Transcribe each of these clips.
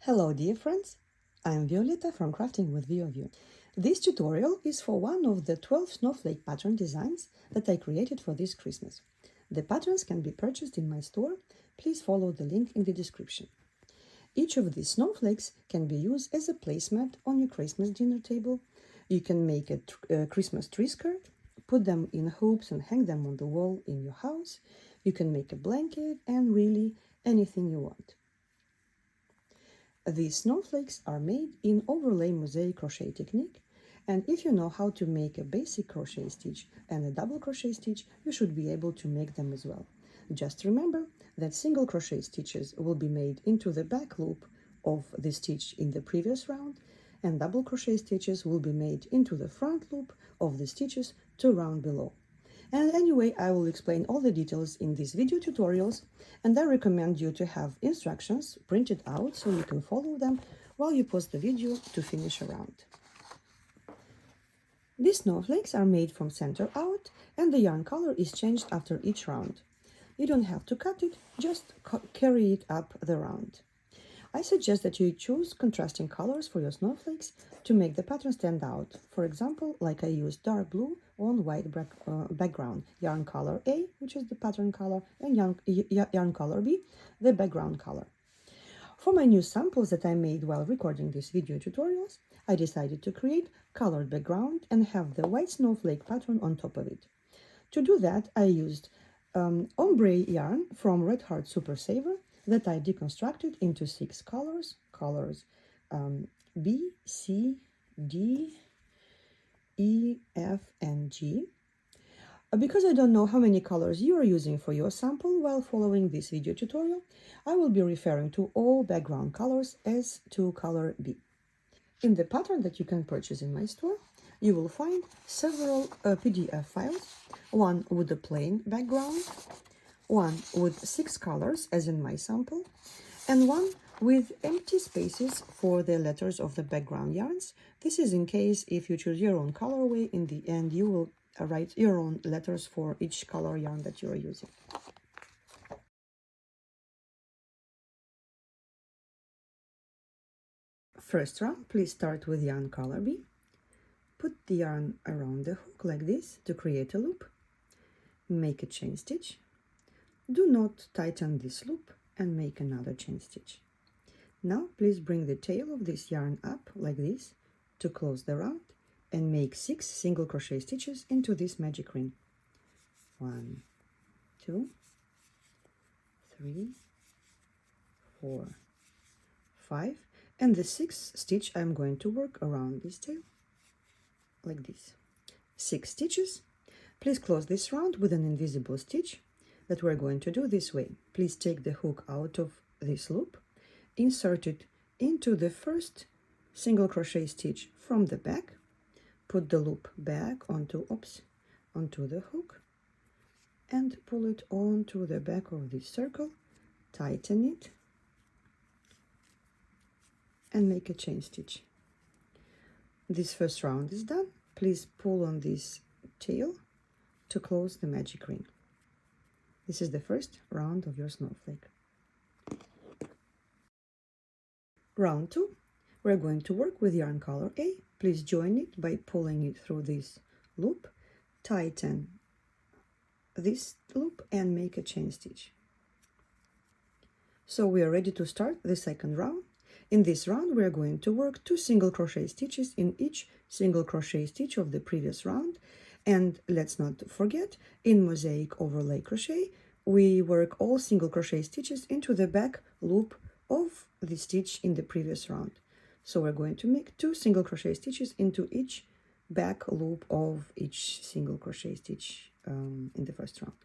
Hello dear friends, I'm Violetta from Crafting with VOV. This tutorial is for one of the 12 snowflake pattern designs that I created for this Christmas. The patterns can be purchased in my store. Please follow the link in the description. Each of these snowflakes can be used as a placemat on your Christmas dinner table. You can make a Christmas tree skirt, put them in hoops and hang them on the wall in your house. You can make a blanket and really anything you want. These snowflakes are made in overlay mosaic crochet technique, and if you know how to make a basic crochet stitch and a double crochet stitch, you should be able to make them as well. Just remember that single crochet stitches will be made into the back loop of the stitch in the previous round, and double crochet stitches will be made into the front loop of the stitches 2 rounds below. And anyway, I will explain all the details in these video tutorials, and I recommend you to have instructions printed out so you can follow them while you pause the video to finish a round. These snowflakes are made from center out, and the yarn color is changed after each round. You don't have to cut it, just carry it up the round. I suggest that you choose contrasting colors for your snowflakes to make the pattern stand out. For example, like I used dark blue on white background, yarn color A, which is the pattern color, and yarn color B, the background color. For my new samples that I made while recording these video tutorials, I decided to create colored background and have the white snowflake pattern on top of it. To do that, I used ombre yarn from Red Heart Super Saver that I deconstructed into 6 colors, B, C, D, E, F, and G. Because I don't know how many colors you are using for your sample while following this video tutorial, I will be referring to all background colors as to color B. In the pattern that you can purchase in my store, you will find several PDF files, one with a plain background, one with 6 colors, as in my sample, and one with empty spaces for the letters of the background yarns. This is in case if you choose your own colorway, in the end you will write your own letters for each color yarn that you are using. First round, please start with yarn color B. Put the yarn around the hook like this to create a loop. Make a chain stitch. Do not tighten this loop and make another chain stitch. Now please bring the tail of this yarn up like this to close the round and make 6 single crochet stitches into this magic ring. 1, 2, 3, 4, 5, and the 6th stitch I'm going to work around this tail like this. 6 stitches. Please close this round with an invisible stitch that we're going to do this way. Please take the hook out of this loop, insert it into the first single crochet stitch from the back, put the loop back onto the hook, and pull it onto the back of this circle, tighten it, and make a chain stitch. This first round is done. Please pull on this tail to close the magic ring. This is the first round of your snowflake. Round 2, we're going to work with yarn color A. Please join it by pulling it through this loop, tighten this loop, and make a chain stitch. So we are ready to start the second round. In this round, we are going to work 2 single crochet stitches in each single crochet stitch of the previous round. And let's not forget, in Mosaic Overlay Crochet, we work all single crochet stitches into the back loop of the stitch in the previous round. So we're going to make 2 single crochet stitches into each back loop of each single crochet stitch in the first round.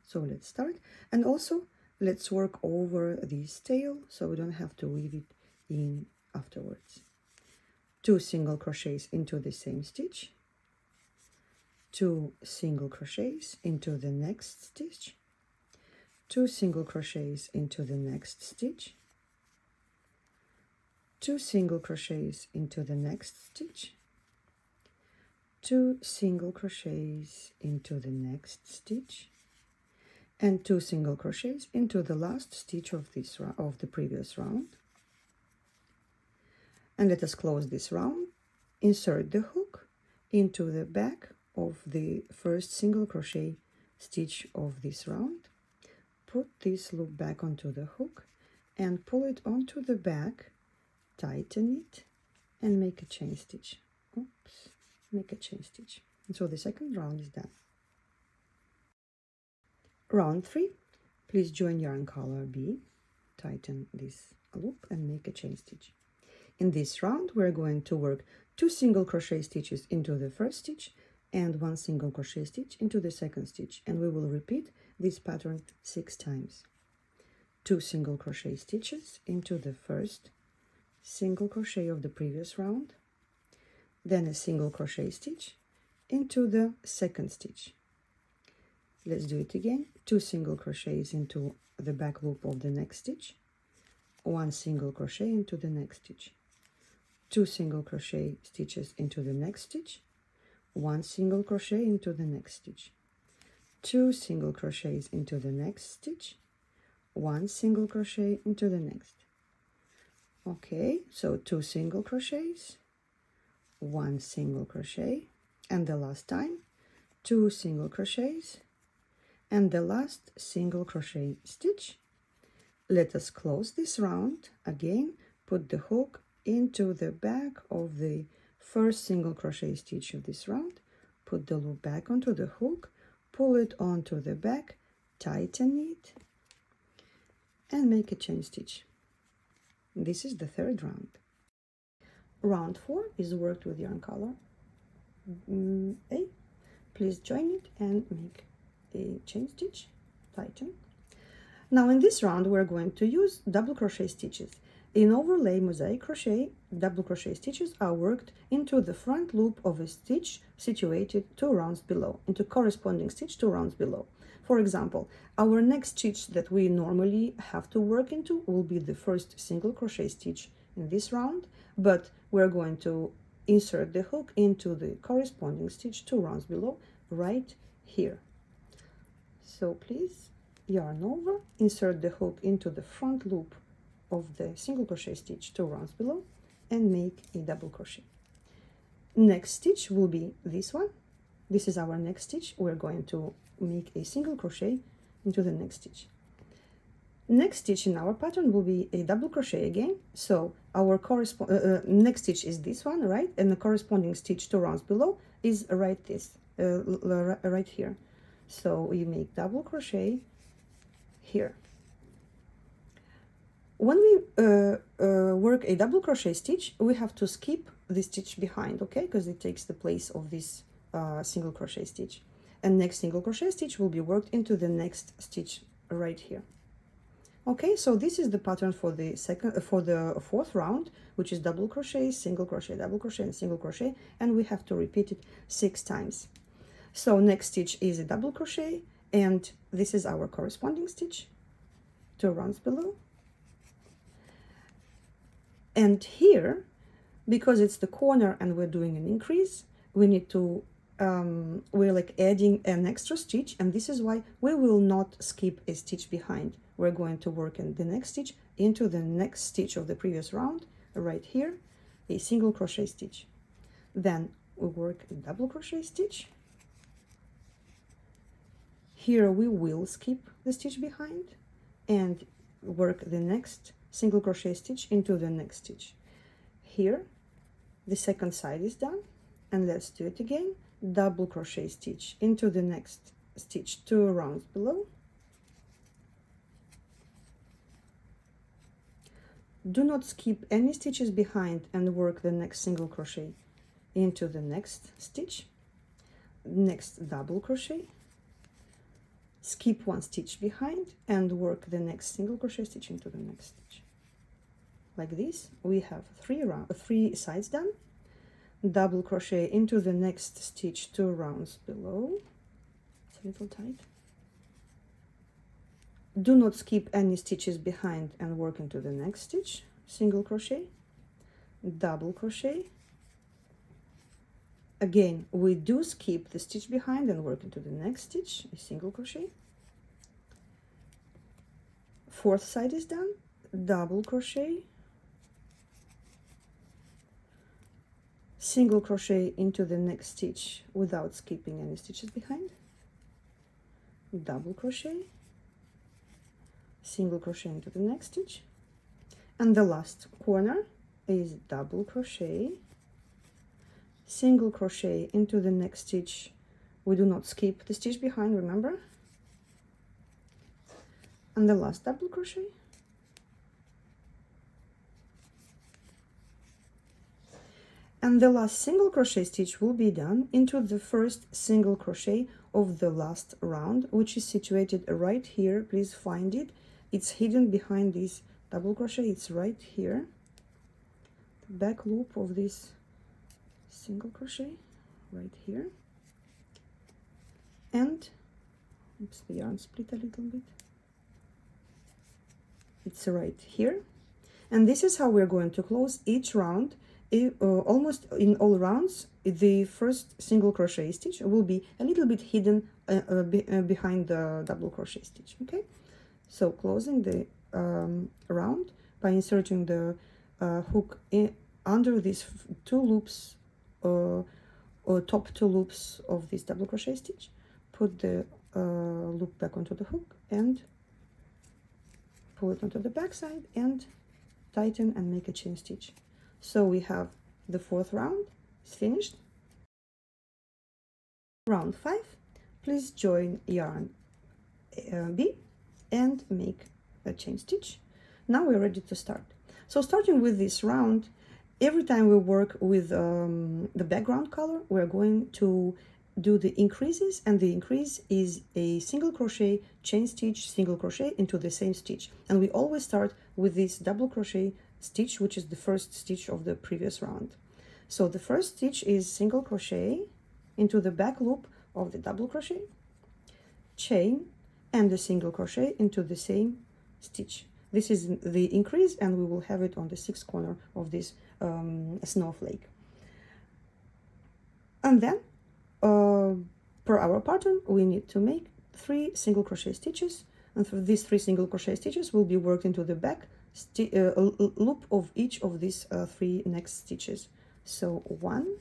So let's start. And also, let's work over this tail so we don't have to weave it in afterwards. 2 single crochets into the same stitch, 2 single crochets into the next stitch, 2 single crochets into the next stitch, 2 single crochets into the next stitch, 2 single crochets into the next stitch, and 2 single crochets into the last stitch of the previous round, And let us close this round. Insert the hook into the back of the first single crochet stitch of this round. Put this loop back onto the hook and pull it onto the back, tighten it, and make a chain stitch. Oops, make a chain stitch. And so the second round is done. Round 3, please join yarn color B, tighten this loop and make a chain stitch. In this round, we're going to work 2 single crochet stitches into the first stitch and 1 single crochet stitch into the second stitch, and we will repeat this pattern 6 times. 2 single crochet stitches into the first single crochet of the previous round, then a single crochet stitch into the second stitch. Let's do it again. 2 single crochets into the back loop of the next stitch, 1 single crochet into the next stitch, 2 single crochet stitches into the next stitch, 1 single crochet into the next stitch, 2 single crochets into the next stitch, 1 single crochet into the next. Okay, so 2 single crochets, 1 single crochet, and the last time 2 single crochets and the last single crochet stitch. Let us close this round. Again, put the hook into the back of the first single crochet stitch of this round, put the loop back onto the hook, pull it onto the back, tighten it, and make a chain stitch. This is the third round. Round 4 is worked with yarn color A. Please join it and make a chain stitch, tighten. Now in this round we're going to use double crochet stitches. In overlay mosaic crochet, double crochet stitches are worked into the front loop of a stitch situated 2 rounds below, into corresponding stitch 2 rounds below. For example, our next stitch that we normally have to work into will be the first single crochet stitch in this round, but we're going to insert the hook into the corresponding stitch 2 rounds below, right here. So please yarn over, insert the hook into the front loop of the single crochet stitch 2 rounds below, and make a double crochet. Next stitch will be this one. This is our next stitch. We're going to make a single crochet into the next stitch. Next stitch in our pattern will be a double crochet again. So our next stitch is this one, right? And the corresponding stitch 2 rounds below is right here. So we make double crochet here. When we work a double crochet stitch, we have to skip the stitch behind, okay, because it takes the place of this single crochet stitch. And next single crochet stitch will be worked into the next stitch right here. Okay, so this is the pattern for the fourth round, which is double crochet, single crochet, double crochet, and single crochet, and we have to repeat it 6 times. So next stitch is a double crochet, and this is our corresponding stitch 2 rounds below. And here, because it's the corner and we're doing an increase, we need to we're like adding an extra stitch, and this is why we will not skip a stitch behind. We're going to work in the next stitch into the next stitch of the previous round right here, a single crochet stitch. Then we work a double crochet stitch. Here we will skip the stitch behind and work the next single crochet stitch into the next stitch. Here the second side is done, and let's do it again. Double crochet stitch into the next stitch 2 rounds below. Do not skip any stitches behind and work the next single crochet into the next stitch. Next double crochet, skip 1 stitch behind and work the next single crochet stitch into the next stitch. Like this, we have 3 sides done. Double crochet into the next stitch 2 rounds below. It's a little tight. Do not skip any stitches behind and work into the next stitch. Single crochet, double crochet. Again, we do skip the stitch behind and work into the next stitch, a single crochet. 4th side is done. Double crochet, single crochet into the next stitch without skipping any stitches behind, double crochet, single crochet into the next stitch, and the last corner is double crochet, single crochet into the next stitch. We do not skip the stitch behind, remember, and the last double crochet, and the last single crochet stitch will be done into the first single crochet of the last round, which is situated right here. Please find it. It's hidden behind this double crochet. It's right here, the back loop of this single crochet right here, and oops, the yarn split a little bit. It's right here, and this is how we're going to close each round. Almost in all rounds, the first single crochet stitch will be a little bit hidden behind the double crochet stitch. Okay, so closing the round by inserting the hook under these two loops, or top two loops of this double crochet stitch, put the loop back onto the hook and pull it onto the back side and tighten and make a chain stitch. So we have the fourth round is finished. Round 5, please join yarn B and make a chain stitch. Now we're ready to start. So starting with this round, every time we work with the background color, we're going to do the increases, and the increase is a single crochet, chain stitch, single crochet into the same stitch. And we always start with this double crochet stitch, which is the first stitch of the previous round. So the first stitch is single crochet into the back loop of the double crochet, chain, and the single crochet into the same stitch. This is the increase, and we will have it on the sixth corner of this snowflake. And then per our pattern, we need to make 3 single crochet stitches, and for these 3 single crochet stitches will be worked into the back loop of each of these 3 next stitches. So 1,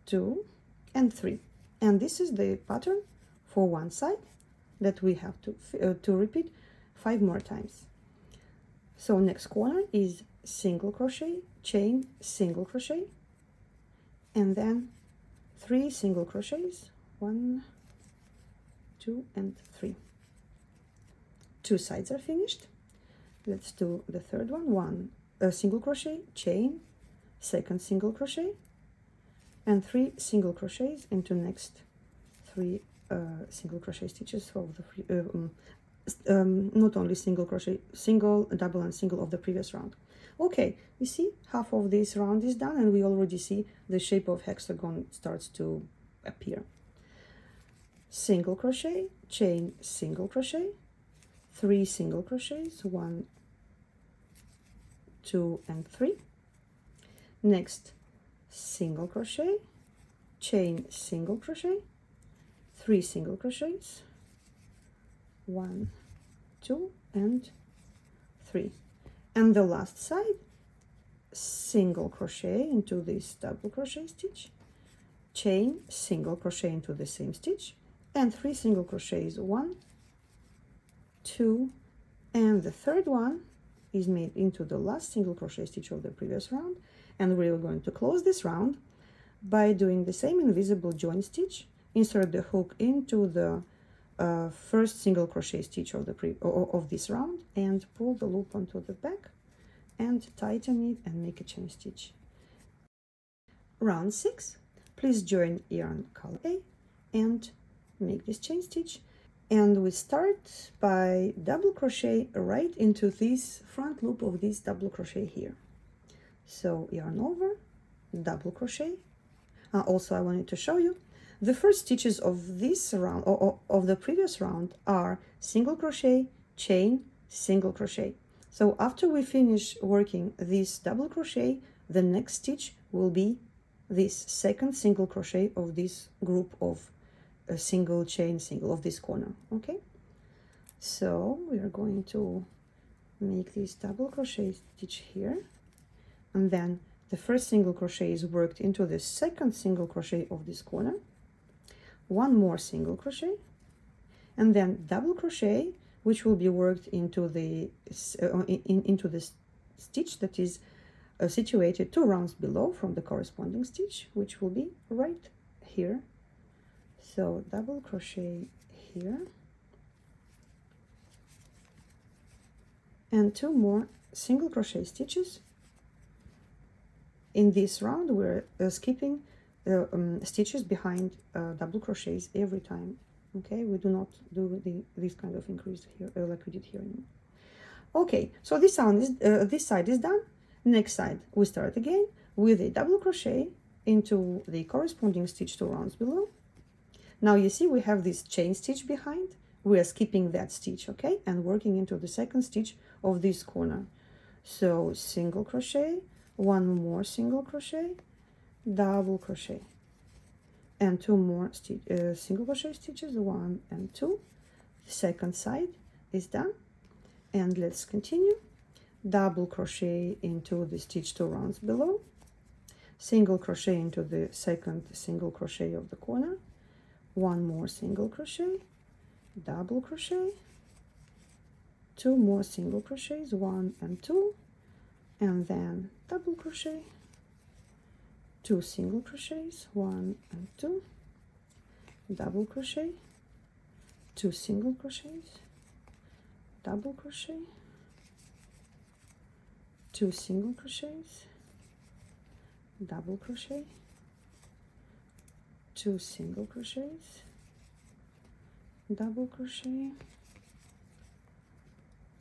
2, and 3. And this is the pattern for one side that we have to repeat 5 more times. So next corner is single crochet, chain, single crochet, and then 3 single crochets, 1, 2, and 3. 2 sides are finished. Let's do the third one. Single crochet, chain, second single crochet, and 3 single crochets into next 3 single crochet stitches of the not only single crochet, single, double, and single of the previous round. Okay, you see half of this round is done, and we already see the shape of hexagon starts to appear. Single crochet, chain, single crochet, 3 single crochets, 1, 2, and 3. Next, single crochet, chain, single crochet, 3 single crochets, 1, 2, and 3. And the last side, single crochet into this double crochet stitch, chain, single crochet into the same stitch, and 3 single crochets, 1, 2, and the third one is made into the last single crochet stitch of the previous round. And we're going to close this round by doing the same invisible join stitch. Insert the hook into the first single crochet stitch of this round and pull the loop onto the back and tighten it and make a chain stitch. Round 6, please join yarn color A and make this chain stitch. And we start by double crochet right into this front loop of this double crochet here. So yarn over, double crochet. Also, I wanted to show you the first stitches of this round, or of the previous round, are single crochet, chain, single crochet. So after we finish working this double crochet, the next stitch will be this second single crochet of this group of a single, chain, single of this corner. Okay, so we are going to make this double crochet stitch here, and then the first single crochet is worked into the second single crochet of this corner, one more single crochet, and then double crochet, which will be worked into the into this stitch that is situated 2 rounds below from the corresponding stitch, which will be right here. So double crochet here, and 2 more single crochet stitches. In this round we're skipping stitches behind double crochets every time. Okay, we do not do this kind of increase here like we did here anymore. Okay, so this side is done. Next side we start again with a double crochet into the corresponding stitch 2 rounds below. Now you see we have this chain stitch behind. We are skipping that stitch, okay, and working into the second stitch of this corner. So single crochet, 1 more single crochet, double crochet, and 2 more single crochet stitches, 1 and 2. The second side is done, and let's continue. Double crochet into the stitch 2 rounds below, single crochet into the second single crochet of the corner, 1 more single crochet, double crochet, 2 more single crochets, 1 and 2, and then double crochet, 2 single crochets, 1 and 2, double crochet, 2 single crochets, double crochet, 2 single crochets, double crochet, 2 single crochets, double crochet,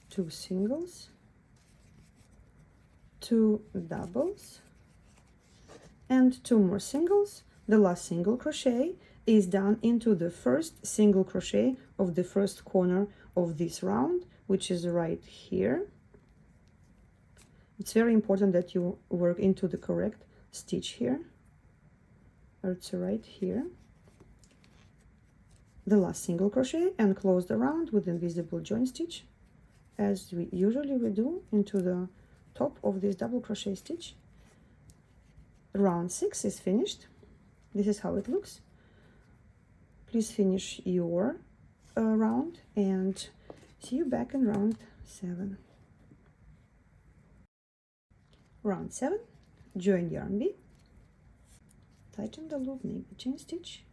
2 singles, 2 doubles, and 2 more singles. The last single crochet is done into the first single crochet of the first corner of this round, which is right here. It's very important that you work into the correct stitch here. It's right here. The last single crochet, and close the round with invisible join stitch, as we usually do, into the top of this double crochet stitch. Round 6 is finished. This is how it looks. Please finish your round, and see you back in round 7. Round 7, join yarn B, tighten the loop, make the chain stitch.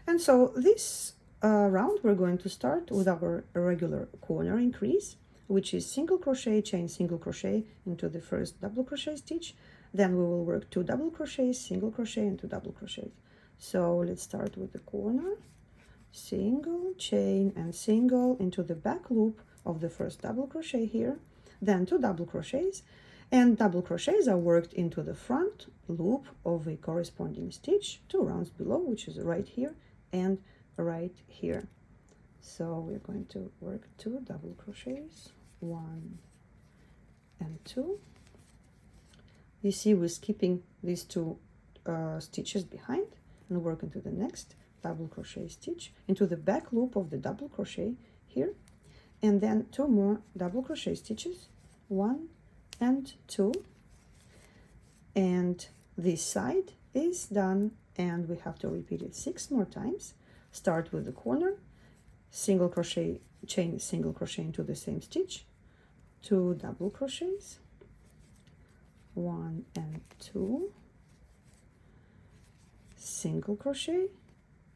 And so this round we're going to start with our regular corner increase, which is single crochet, chain single crochet into the first double crochet stitch. Then we will work 2 double crochets, single crochet, and 2 double crochets. So let's start with the corner, single, chain, and single into the back loop of the first double crochet here, then 2 double crochets, and double crochets are worked into the front loop of a corresponding stitch 2 rounds below, which is right here and right here. So we're going to work 2 double crochets, 1 and 2. You see we're skipping these 2 stitches behind and work into the next double crochet stitch into the back loop of the double crochet here, and then 2 more double crochet stitches, 1 and 2, and this side is done, and we have to repeat it 6 more times. Start with the corner, single crochet, chain single crochet into the same stitch, 2 double crochets, 1 and 2, single crochet,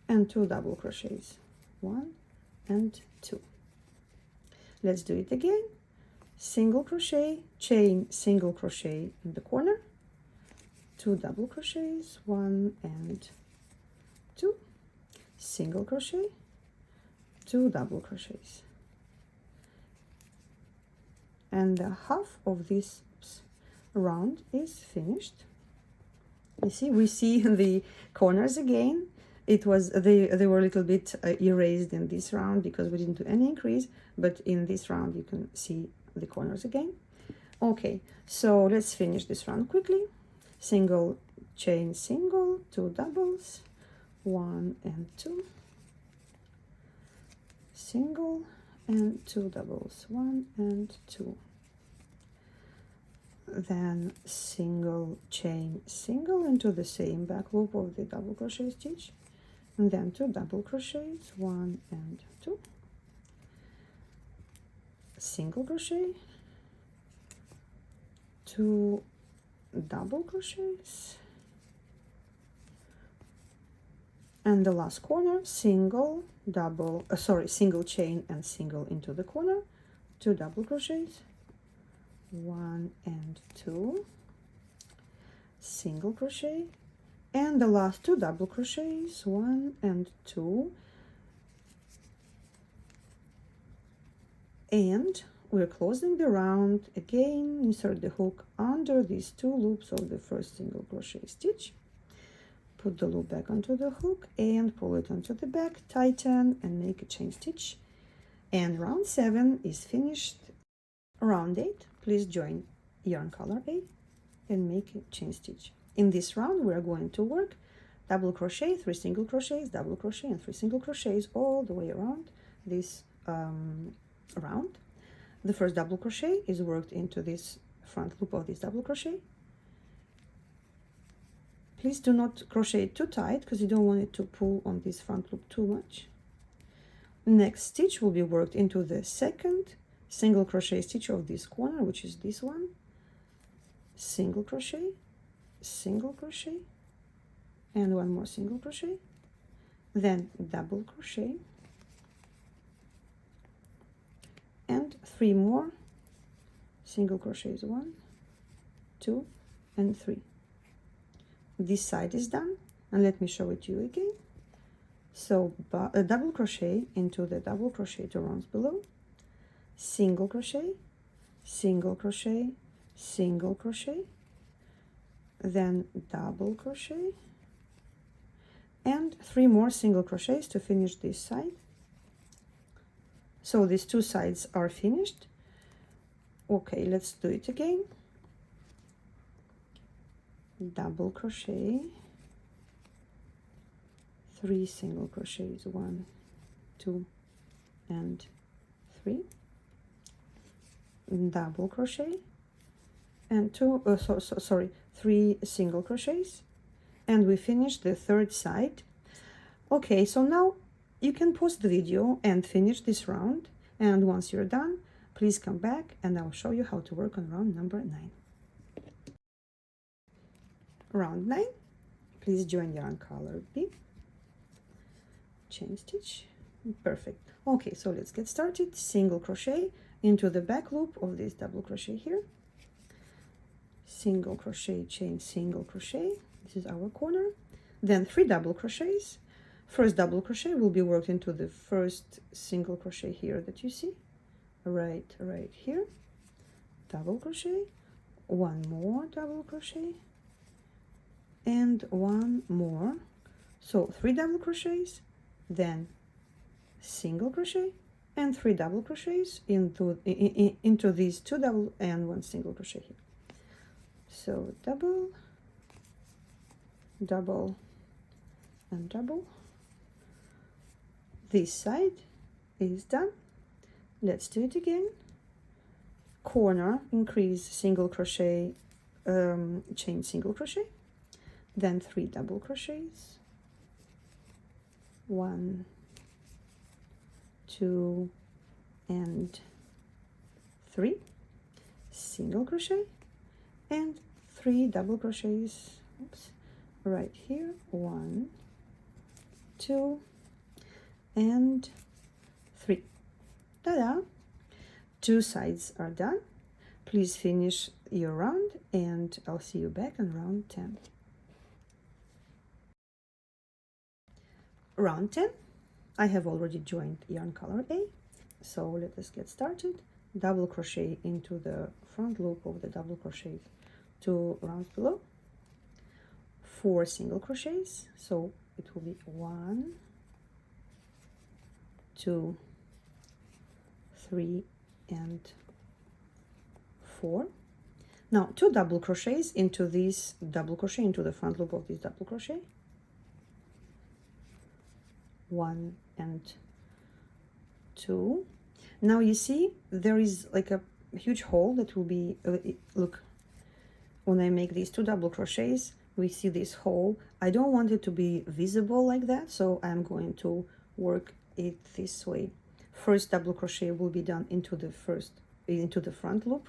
and 2 double crochets, 1 and 2. Let's do it again. Single crochet, chain single crochet in the corner, 2 double crochets, 1 and 2, single crochet, 2 double crochets, and the half of this round is finished. You see, we see the corners again. It was they were a little bit erased in this round because we didn't do any increase, but in this round you can see the corners again. Okay, so let's finish this round quickly. Single, chain single, 2 doubles, 1 and 2, single, and 2 doubles, 1 and 2. then single chain single into the same back loop of the double crochet stitch, and then 2 double crochets, 1 and 2, single crochet, 2 double crochets, and the last corner, single chain and single into the corner, 2 double crochets, 1 and 2, single crochet, and the last 2 double crochets, 1 and 2, and we're closing the round. Again, insert the hook under these 2 loops of the first single crochet stitch, put the loop back onto the hook and pull it onto the back, tighten and make a chain stitch, and round 7 is finished. Round 8, please join yarn color A and make a chain stitch. In this round we are going to work double crochet, 3 single crochets, double crochet and 3 single crochets all the way around this round. The first double crochet is worked into this front loop of this double crochet. Please do not crochet it too tight because you don't want it to pull on this front loop too much. Next stitch will be worked into the second single crochet stitch of this corner, which is this one, single crochet, and 1 more single crochet, then double crochet, and 3 more single crochets, 1, 2 and 3. This side is done, and let me show it to you again. So a double crochet into the double crochet 2 rounds below, single crochet, single crochet, single crochet, then double crochet, and 3 more single crochets to finish this side. So these 2 sides are finished. Okay, let's do it again. Double crochet, 3 single crochets, 1, 2 and 3, double crochet, and 3 single crochets, and we finish the third side. Okay, so now you can pause the video and finish this round, and once you're done, please come back and I'll show you how to work on round number 9. Round 9, please join yarn color B, chain stitch, perfect. Okay, so let's get started. Single crochet into the back loop of this double crochet here, single crochet, chain, single crochet, this is our corner, then 3 double crochets. First double crochet will be worked into the first single crochet here that you see, right here, double crochet, 1 more double crochet, and 1 more, so 3 double crochets, then single crochet and 3 double crochets into these 2 double and 1 single crochet here. So double, double and double. This side is done. Let's do it again. Corner, increase single crochet, chain single crochet, then 3 double crochets, 1, 2 and 3, single crochet, and 3 double crochets, right here, 1, 2 and 3. Ta-da! 2 sides are done. Please finish your round and I'll see you back on round 10. Round 10, I have already joined yarn color A, so let us get started. Double crochet into the front loop of the double crochet 2 rounds below, 4 single crochets, so it will be 1, 2, 3 and 4. Now 2 double crochets into this double crochet into the front loop of this double crochet, 1 and 2. Now you see there is like a huge hole that will be look, when I make these 2 double crochets, we see this hole. I don't want it to be visible like that, so I'm going to work it this way. First double crochet will be done into the front loop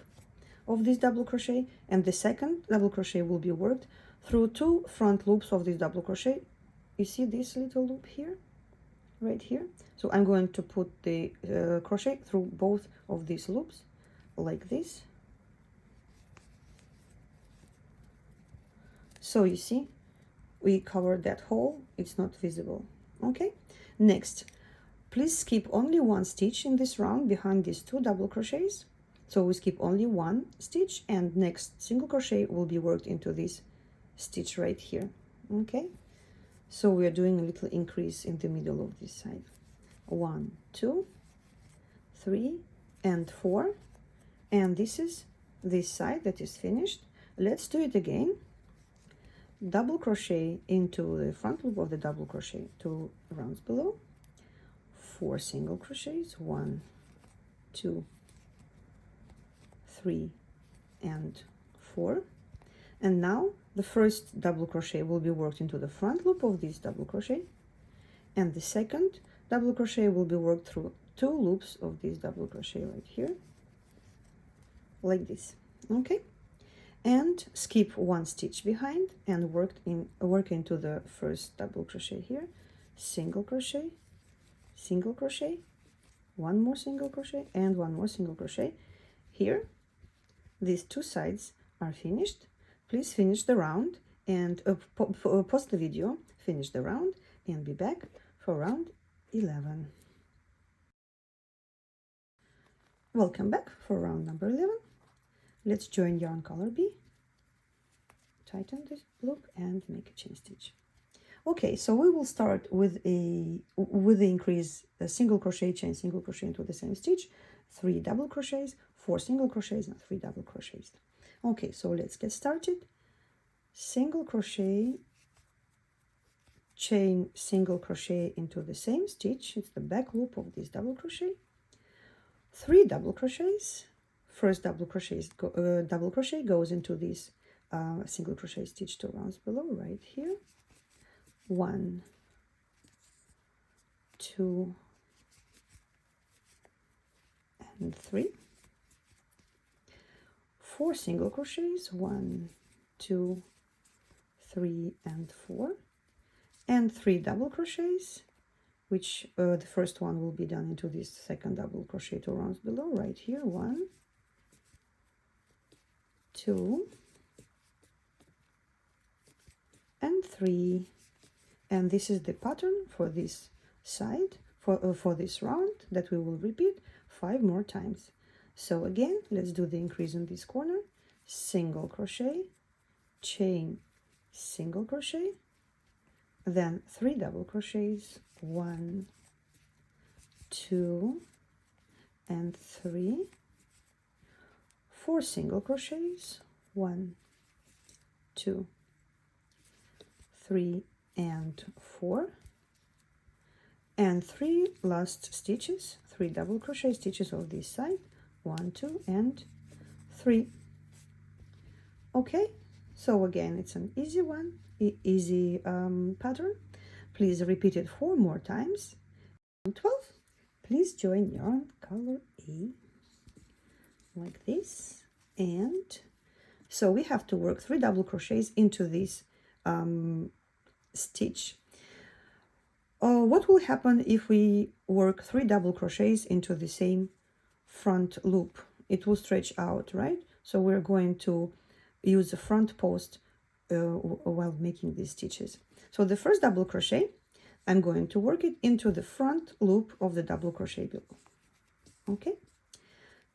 of this double crochet, and the second double crochet will be worked through 2 front loops of this double crochet. You see this little loop here, right here? So I'm going to put the crochet through both of these loops like this. So you see, we covered that hole, it's not visible. Okay, next, please skip only 1 stitch in this round behind these 2 double crochets. So we skip only 1 stitch, and next single crochet will be worked into this stitch right here. Okay, so we are doing a little increase in the middle of this side. 1, 2, 3, and 4, and this is this side that is finished. Let's do it again. Double crochet into the front loop of the double crochet 2 rounds below, 4 single crochets, 1, 2, 3, and 4. And now the first double crochet will be worked into the front loop of this double crochet, and the second double crochet will be worked through 2 loops of this double crochet right here, like this. Okay, and skip 1 stitch behind and work into the first double crochet here, single crochet, 1 more single crochet, and 1 more single crochet. Here these 2 sides are finished. Please finish the round and pause the video, finish the round, and be back for round 11. Welcome back for round number 11. Let's join yarn color B, tighten this loop, and make a chain stitch. Okay, so we will start with the increase a single crochet, chain single crochet into the same stitch, 3 double crochets, 4 single crochets, and 3 double crochets. Okay, so let's get started. Single crochet, chain single crochet into the same stitch, it's the back loop of this double crochet, 3 double crochets. First double crochet goes into this single crochet stitch 2 rounds below right here, 1, 2, and 3, 4 single crochets, 1, 2, 3, and 4, and 3 double crochets, which the first one will be done into this second double crochet 2 rounds below right here, 1, 2, and 3, and this is the pattern for this side, for this round, that we will repeat 5 more times. So again, let's do the increase in this corner, single crochet, chain single crochet, then 3 double crochets, 1, 2, and 3, 4 single crochets, 1, 2, 3, and 4, and 3 last stitches, 3 double crochet stitches of this side, 1, 2, and 3. Okay, so again, it's an easy one, easy pattern. Please repeat it 4 more times. 12, please join yarn color A like this, and so we have to work 3 double crochets into this stitch. What will happen if we work 3 double crochets into the same front loop? It will stretch out, right? So we're going to use the front post while making these stitches. So the first double crochet, I'm going to work it into the front loop of the double crochet below. Okay,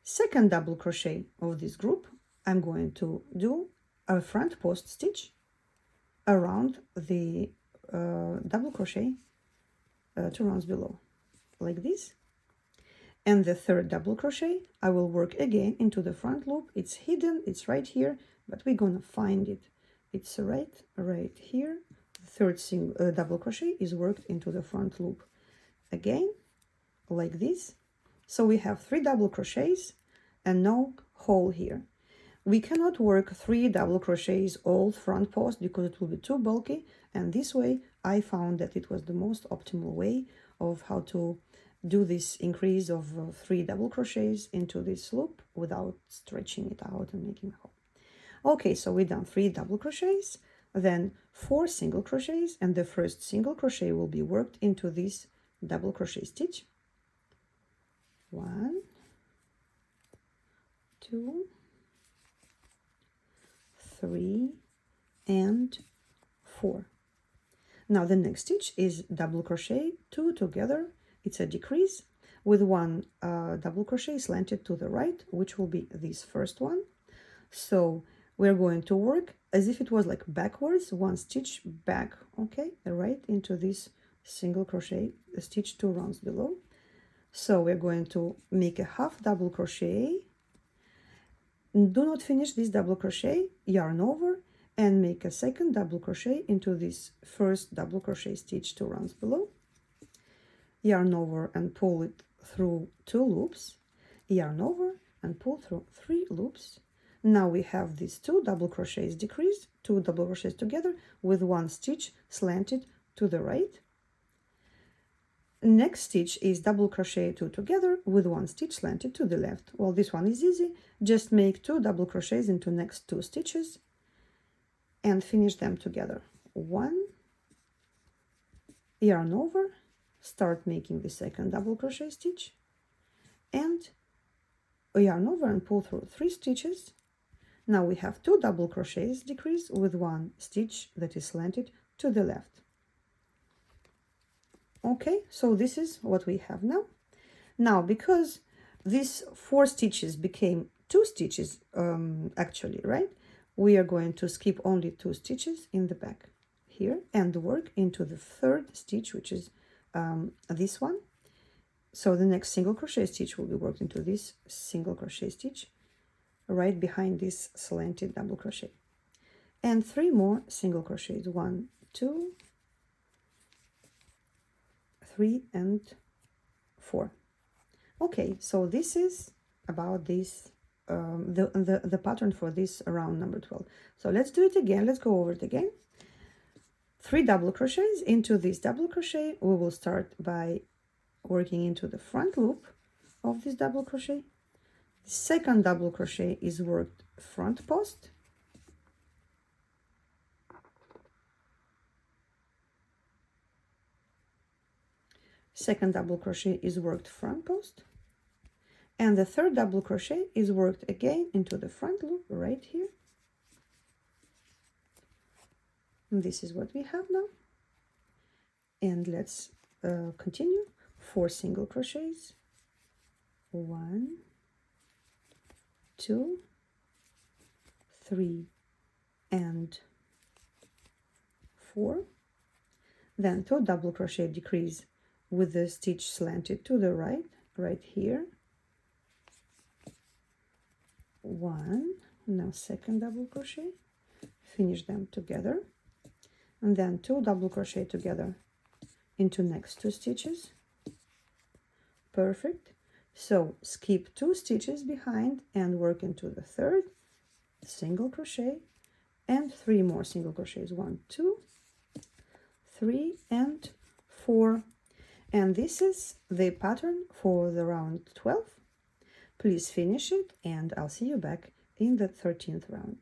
second double crochet of this group, I'm going to do a front post stitch around the double crochet 2 rounds below, like this. And the third double crochet, I will work again into the front loop. It's hidden, it's right here, but we're gonna find it. It's right here. The third double crochet is worked into the front loop again, like this. So we have 3 double crochets and no hole here. We cannot work 3 double crochets all front post because it will be too bulky, and this way I found that it was the most optimal way of how to do this increase of 3 double crochets into this loop without stretching it out and making a hole. Okay, so we've done 3 double crochets, then 4 single crochets, and the first single crochet will be worked into this double crochet stitch. 1, 2, 3, and 4. Now the next stitch is double crochet 2 together. It's a decrease with 1 double crochet slanted to the right, which will be this first one. So we're going to work as if it was like backwards, 1 stitch back, okay, right into this single crochet, stitch 2 rounds below. So we're going to make a half double crochet. Do not finish this double crochet, yarn over, and make a second double crochet into this first double crochet stitch 2 rounds below. Yarn over and pull it through 2 loops, yarn over and pull through 3 loops. Now we have these 2 double crochets decreased, 2 double crochets together with 1 stitch slanted to the right. Next stitch is double crochet 2 together with 1 stitch slanted to the left. Well, this one is easy. Just make 2 double crochets into next 2 stitches and finish them together. 1, yarn over, start making the second double crochet stitch, and yarn over and pull through 3 stitches. Now we have 2 double crochets decrease with 1 stitch that is slanted to the left. Okay, so this is what we have now. Now, because these 4 stitches became 2 stitches, actually, right? We are going to skip only 2 stitches in the back here and work into the 3rd stitch, which is this one. So the next single crochet stitch will be worked into this single crochet stitch right behind this slanted double crochet, and 3 more single crochets, 1, 2, 3, and 4. Okay, so this is about this the pattern for this round number 12. So let's do it again. Let's go over it again. 3 double crochets into this double crochet. We will start by working into the front loop of this double crochet. The second double crochet is worked front post. Second double crochet is worked front post, and the third double crochet is worked again into the front loop right here. And this is what we have now. And let's continue. 4 single crochets, 1, 2, 3, and 4. Then 2 double crochet decrease with the stitch slanted to the right, right here. 1, now second double crochet, finish them together, and then 2 double crochet together into next 2 stitches. Perfect. So skip 2 stitches behind and work into the 3rd single crochet and 3 more single crochets, 1, 2, 3, and 4. And this is the pattern for the round 12. Please finish it, and I'll see you back in the 13th round.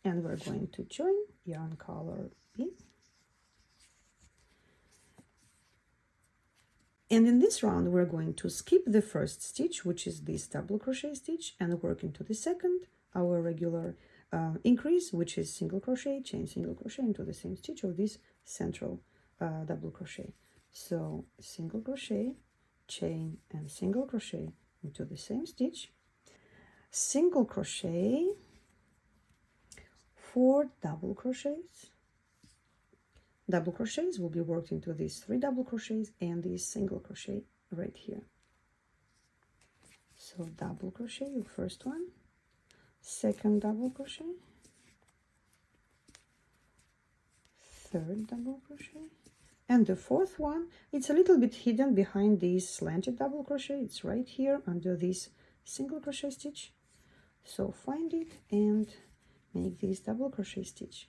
And we're going to join yarn color B. And in this round, we're going to skip the first stitch, which is this double crochet stitch, and work into the second, our regular increase, which is single crochet, chain single crochet into the same stitch of this central double crochet. So single crochet, chain, and single crochet into the same stitch, single crochet, 4 double crochets. Double crochets will be worked into these 3 double crochets and this single crochet right here. So double crochet, your first one, second double crochet, third double crochet, and the 4th one, it's a little bit hidden behind this slanted double crochet. It's right here under this single crochet stitch. So find it and make this double crochet stitch.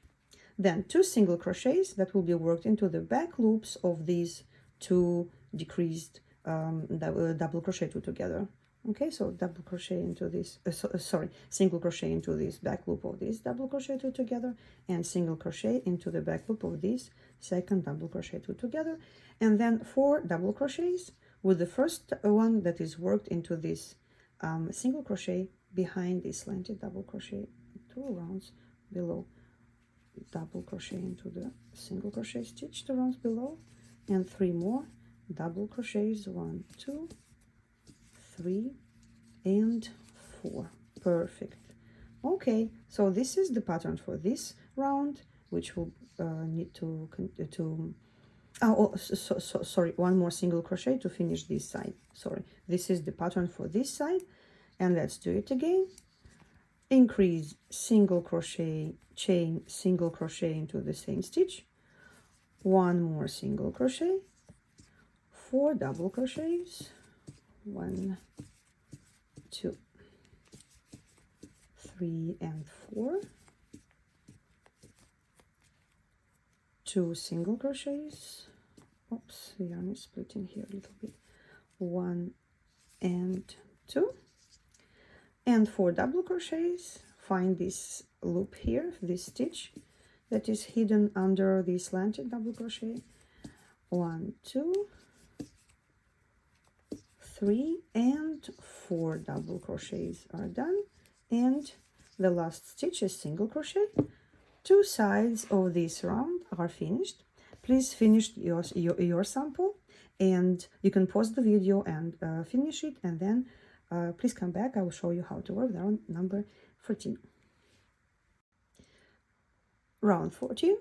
Then 2 single crochets that will be worked into the back loops of these 2 decreased double crochet 2 together. Okay, so double crochet into this, single crochet into this back loop of this double crochet 2 together, and single crochet into the back loop of this second double crochet 2 together, and then 4 double crochets with the first one that is worked into this single crochet behind this slanted double crochet 2 rounds below, double crochet into the single crochet stitch 2 rounds below, and 3 more double crochets, 1, 2, 3 and 4. Perfect. Okay, so this is the pattern for this round, which will need to sorry, 1 more single crochet to finish this side. Sorry, this is the pattern for this side, and let's do it again. Increase single crochet, chain, single crochet into the same stitch, 1 more single crochet, 4 double crochets, 1, 2, 3 and 4, 2 single crochets, oops, the yarn is splitting here a little bit, 1 and 2, and 4 double crochets. Find this loop here, this stitch that is hidden under the slanted double crochet, 1, 2, 3 and 4 double crochets are done, and the last stitch is single crochet. 2 sides of this round are finished. Please finish your sample, and you can pause the video and finish it, and then please come back. I will show you how to work the round number 14. Round 14.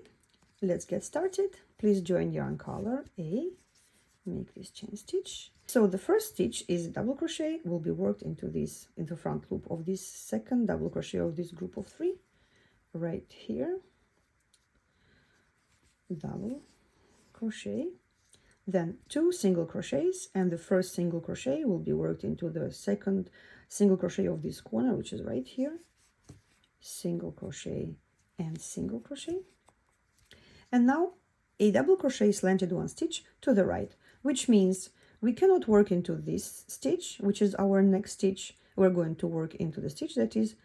Let's get started. Please join yarn color A, make this chain stitch. So the first stitch is double crochet, will be worked into the front loop of this second double crochet of this group of 3 right here, double crochet, then 2 single crochets, and the first single crochet will be worked into the second single crochet of this corner, which is right here, single crochet and single crochet, and now a double crochet slanted 1 stitch to the right, which means we cannot work into this stitch, which is our next stitch. We're going to work into the stitch that is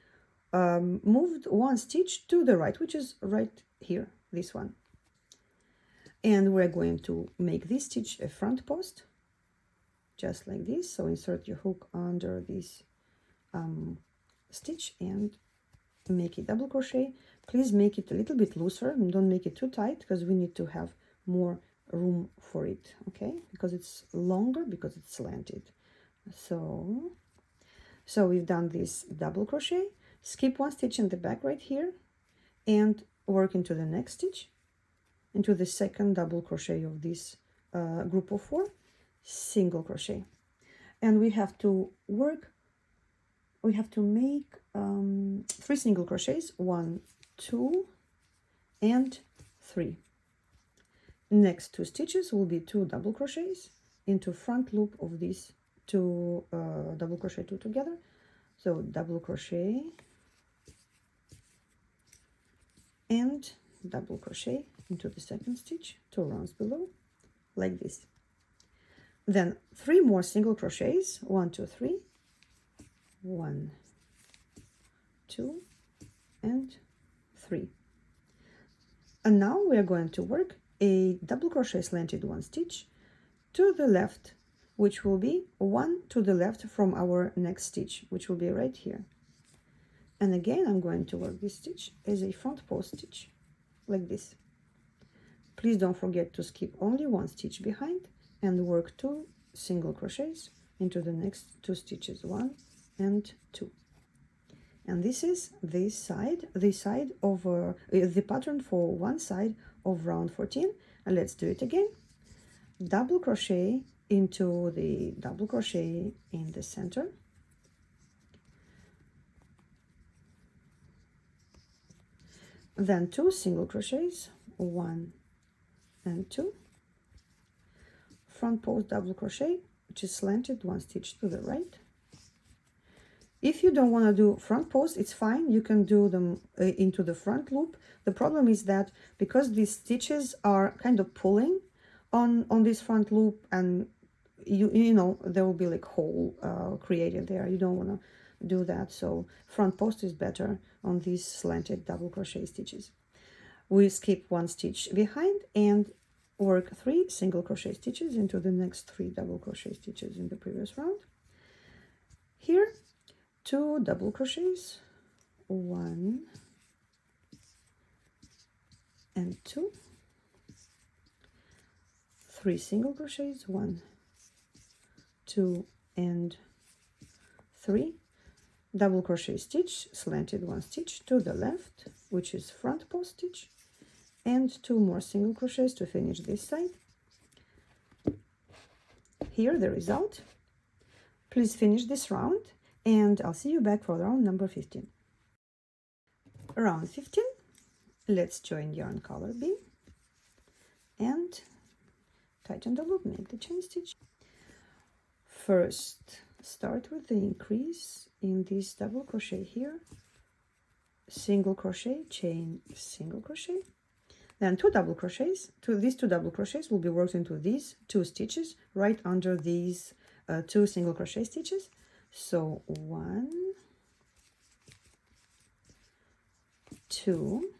moved 1 stitch to the right, which is right here, this one. And we're going to make this stitch a front post, just like this. So insert your hook under this stitch and make a double crochet. Please make it a little bit looser and don't make it too tight, because we need to have more room for it, okay, because it's longer, because it's slanted. So we've done this double crochet, skip 1 stitch in the back right here, and work into the next stitch, into the second double crochet of this group of 4, single crochet, and we have to make 3 single crochets, 1, 2 and 3. Next 2 stitches will be 2 double crochets into front loop of these 2 double crochet 2 together. So double crochet and double crochet into the second stitch 2 rounds below, like this. Then 3 more single crochets, 1, 2, 3, 1, 2 and 3. And now we are going to work a double crochet slanted 1 stitch to the left, which will be 1 to the left from our next stitch, which will be right here. And again, I'm going to work this stitch as a front post stitch, like this. Please don't forget to skip only 1 stitch behind and work 2 single crochets into the next 2 stitches, 1 and 2. And this is the side of the pattern for one side of round 14. And let's do it again. Double crochet into the double crochet in the center, then 2 single crochets, 1 and 2, front post double crochet, which is slanted 1 stitch to the right, If you don't want to do front post, it's fine. You can do them into the front loop. The problem is that because these stitches are kind of pulling on this front loop, and you know there will be like hole created there. You don't want to do that. So front post is better on these slanted double crochet stitches. We skip one stitch behind and work 3 single crochet stitches into the next 3 double crochet stitches in the previous round. Here 2 double crochets, 1 and 2, 3 single crochets, 1, 2 and 3, double crochet stitch, slanted 1 stitch to the left, which is front post stitch, and 2 more single crochets to finish this side. Here the result. Please finish this round, and I'll see you back for round number 15. Round 15, let's join yarn color B and tighten the loop, make the chain stitch. First, start with the increase in this double crochet here, single crochet, chain, single crochet, then 2 double crochets. These 2 double crochets will be worked into these 2 stitches right under these 2 single crochet stitches. So 1, 2,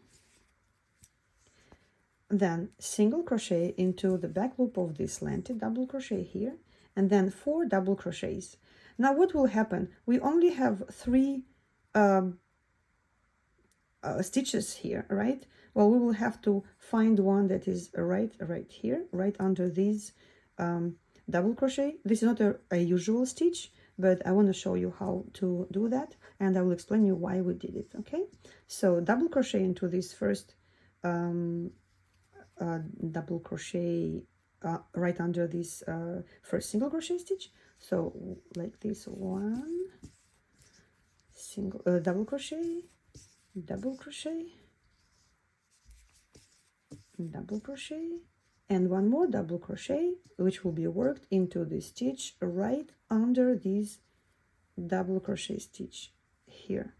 then single crochet into the back loop of this slanted double crochet here, and then 4 double crochets. Now what will happen? We only have 3 stitches here, right? Well, we will have to find one that is right here, right under these double crochet. This is not a usual stitch, but I want to show you how to do that, and I will explain you why we did it. Okay, so double crochet into this first double crochet right under this first single crochet stitch. So like this, 1 single double crochet, double crochet, double crochet, and 1 more double crochet, which will be worked into the stitch right under this double crochet stitch here.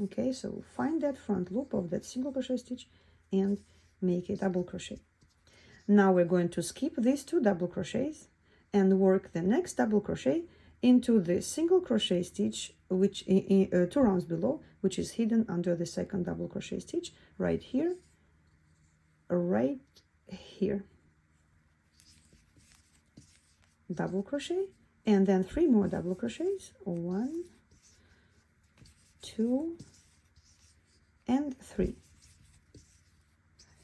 Okay, so find that front loop of that single crochet stitch and make a double crochet. Now we're going to skip these 2 double crochets and work the next double crochet into the single crochet stitch, which 2 rounds below, which is hidden under the second double crochet stitch right here, right here, double crochet, and then 3 more double crochets, 1, 2 and 3.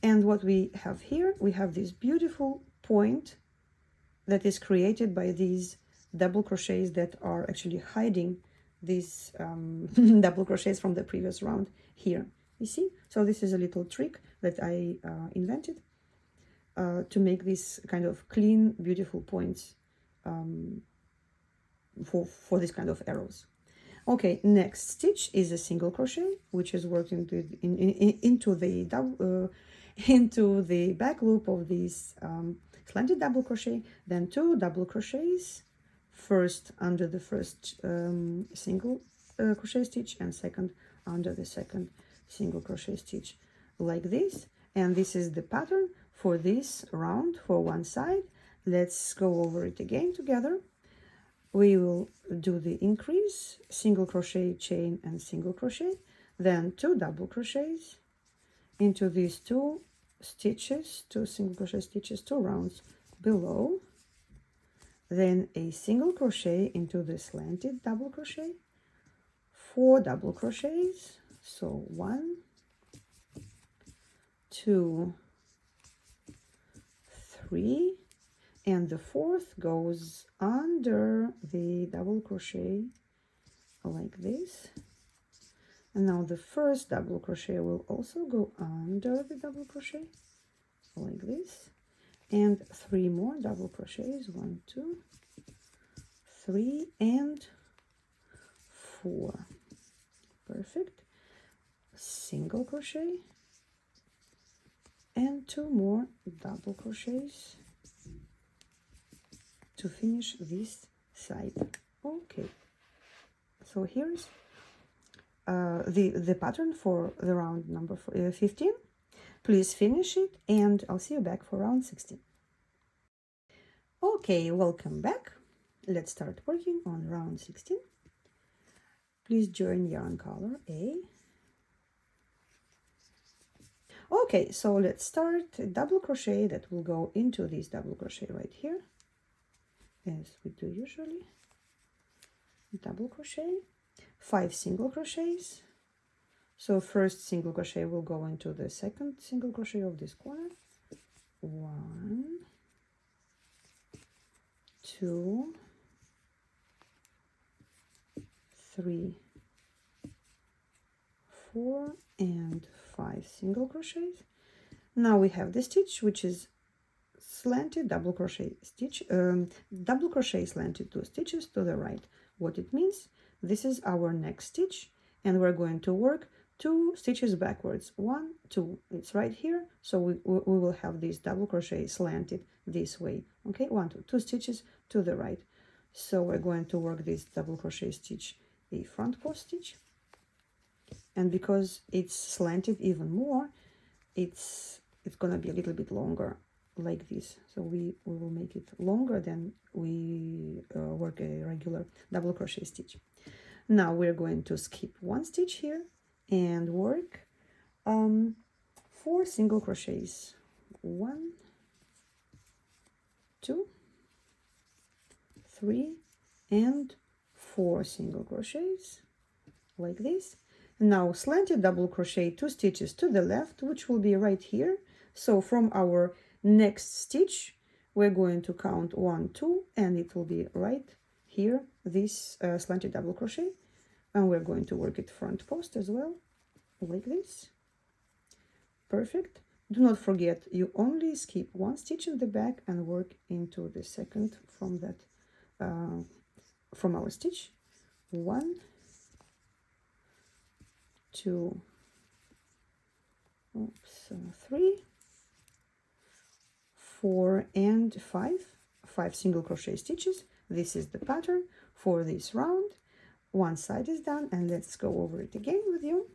And what we have here, we have this beautiful point that is created by these double crochets that are actually hiding these double crochets from the previous round here. You see? So this is a little trick that I invented to make this kind of clean, beautiful points for this kind of arrows. Okay, next stitch is a single crochet, which is worked into the back loop of this slanted double crochet, then 2 double crochets, first under the first single crochet stitch and second under the second single crochet stitch, like this. And this is the pattern for this round for one side. Let's go over it again together. We will do the increase, single crochet, chain, and single crochet, then 2 double crochets into these 2 stitches, 2 single crochet stitches, 2 rounds below, then a single crochet into the slanted double crochet, 4 double crochets, so 1, 2, 3, and the 4th goes under the double crochet like this. And now the first double crochet will also go under the double crochet like this, and 3 more double crochets, 1, 2, 3 and 4. Perfect. Single crochet and 2 more double crochets to finish this side. Okay, So here's the pattern for the round number 15. Please finish it, and I'll see you back for round 16. Okay, welcome back. Let's start working on round 16. Please join yarn color A. Okay, so let's start a double crochet that will go into this double crochet right here, as we do usually. Double crochet, 5 single crochets. So first single crochet will go into the second single crochet of this corner. 1, 2, 3, 4, and 5 single crochets. Now we have the stitch, which is slanted double crochet stitch, double crochet slanted 2 stitches to the right. What it means, this is our next stitch, and we're going to work 2 stitches backwards. 1, 2, it's right here, so we will have this double crochet slanted this way. Okay, 1, 2 stitches to the right. So we're going to work this double crochet stitch, a front post stitch, and because it's slanted even more, it's gonna be a little bit longer like this. So we will make it longer than we work a regular double crochet stitch. Now we're going to skip 1 stitch here and work 4 single crochets. 1, 2, 3, and 4 single crochets like this. Now slanted double crochet 2 stitches to the left, which will be right here. So from our next stitch we're going to count 1, 2, and it will be right here, this slanted double crochet, and we're going to work it front post as well, like this. Perfect. Do not forget, you only skip 1 stitch in the back and work into the second from that from our stitch. 1, 2, 3, 4, and 5 single crochet stitches. This is the pattern for this round. One side is done, and let's go over it again with you.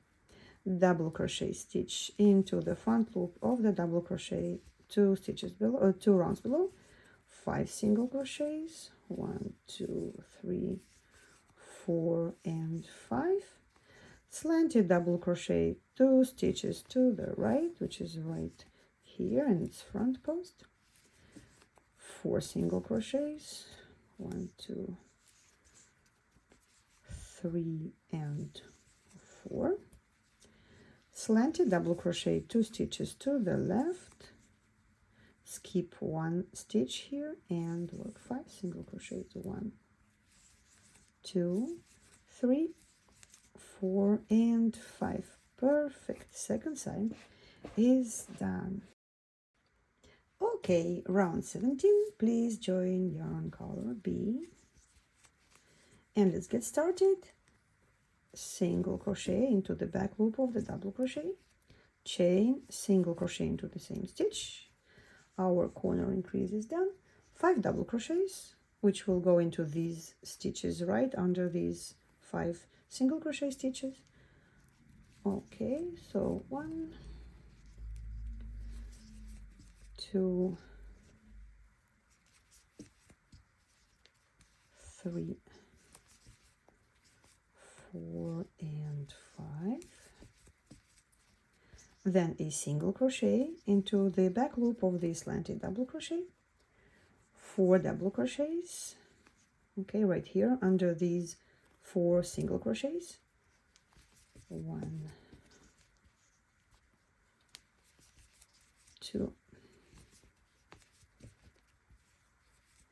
Double crochet stitch into the front loop of the double crochet 2 stitches below, or 2 rounds below. 5 single crochets. 1, 2, 3, 4, and 5. Slanted double crochet 2 stitches to the right, which is right here, and it's front post. 4 single crochets. 1, 2, 3, and 4. Slanted double crochet 2 stitches to the left. Skip 1 stitch here and work 5 single crochets. 1, 2, 3, 4, and 5. Perfect. Second side is done. Okay, round 17. Please join yarn color B, and let's get started. Single crochet into the back loop of the double crochet, chain, single crochet into the same stitch. Our corner increase is done. 5 double crochets, which will go into these stitches right under these 5 single crochet stitches. Okay, so 1, 2, 3, 4, and 5. Then a single crochet into the back loop of the slanted double crochet. 4 double crochets. Okay, right here under these 4 single crochets. 1, 2,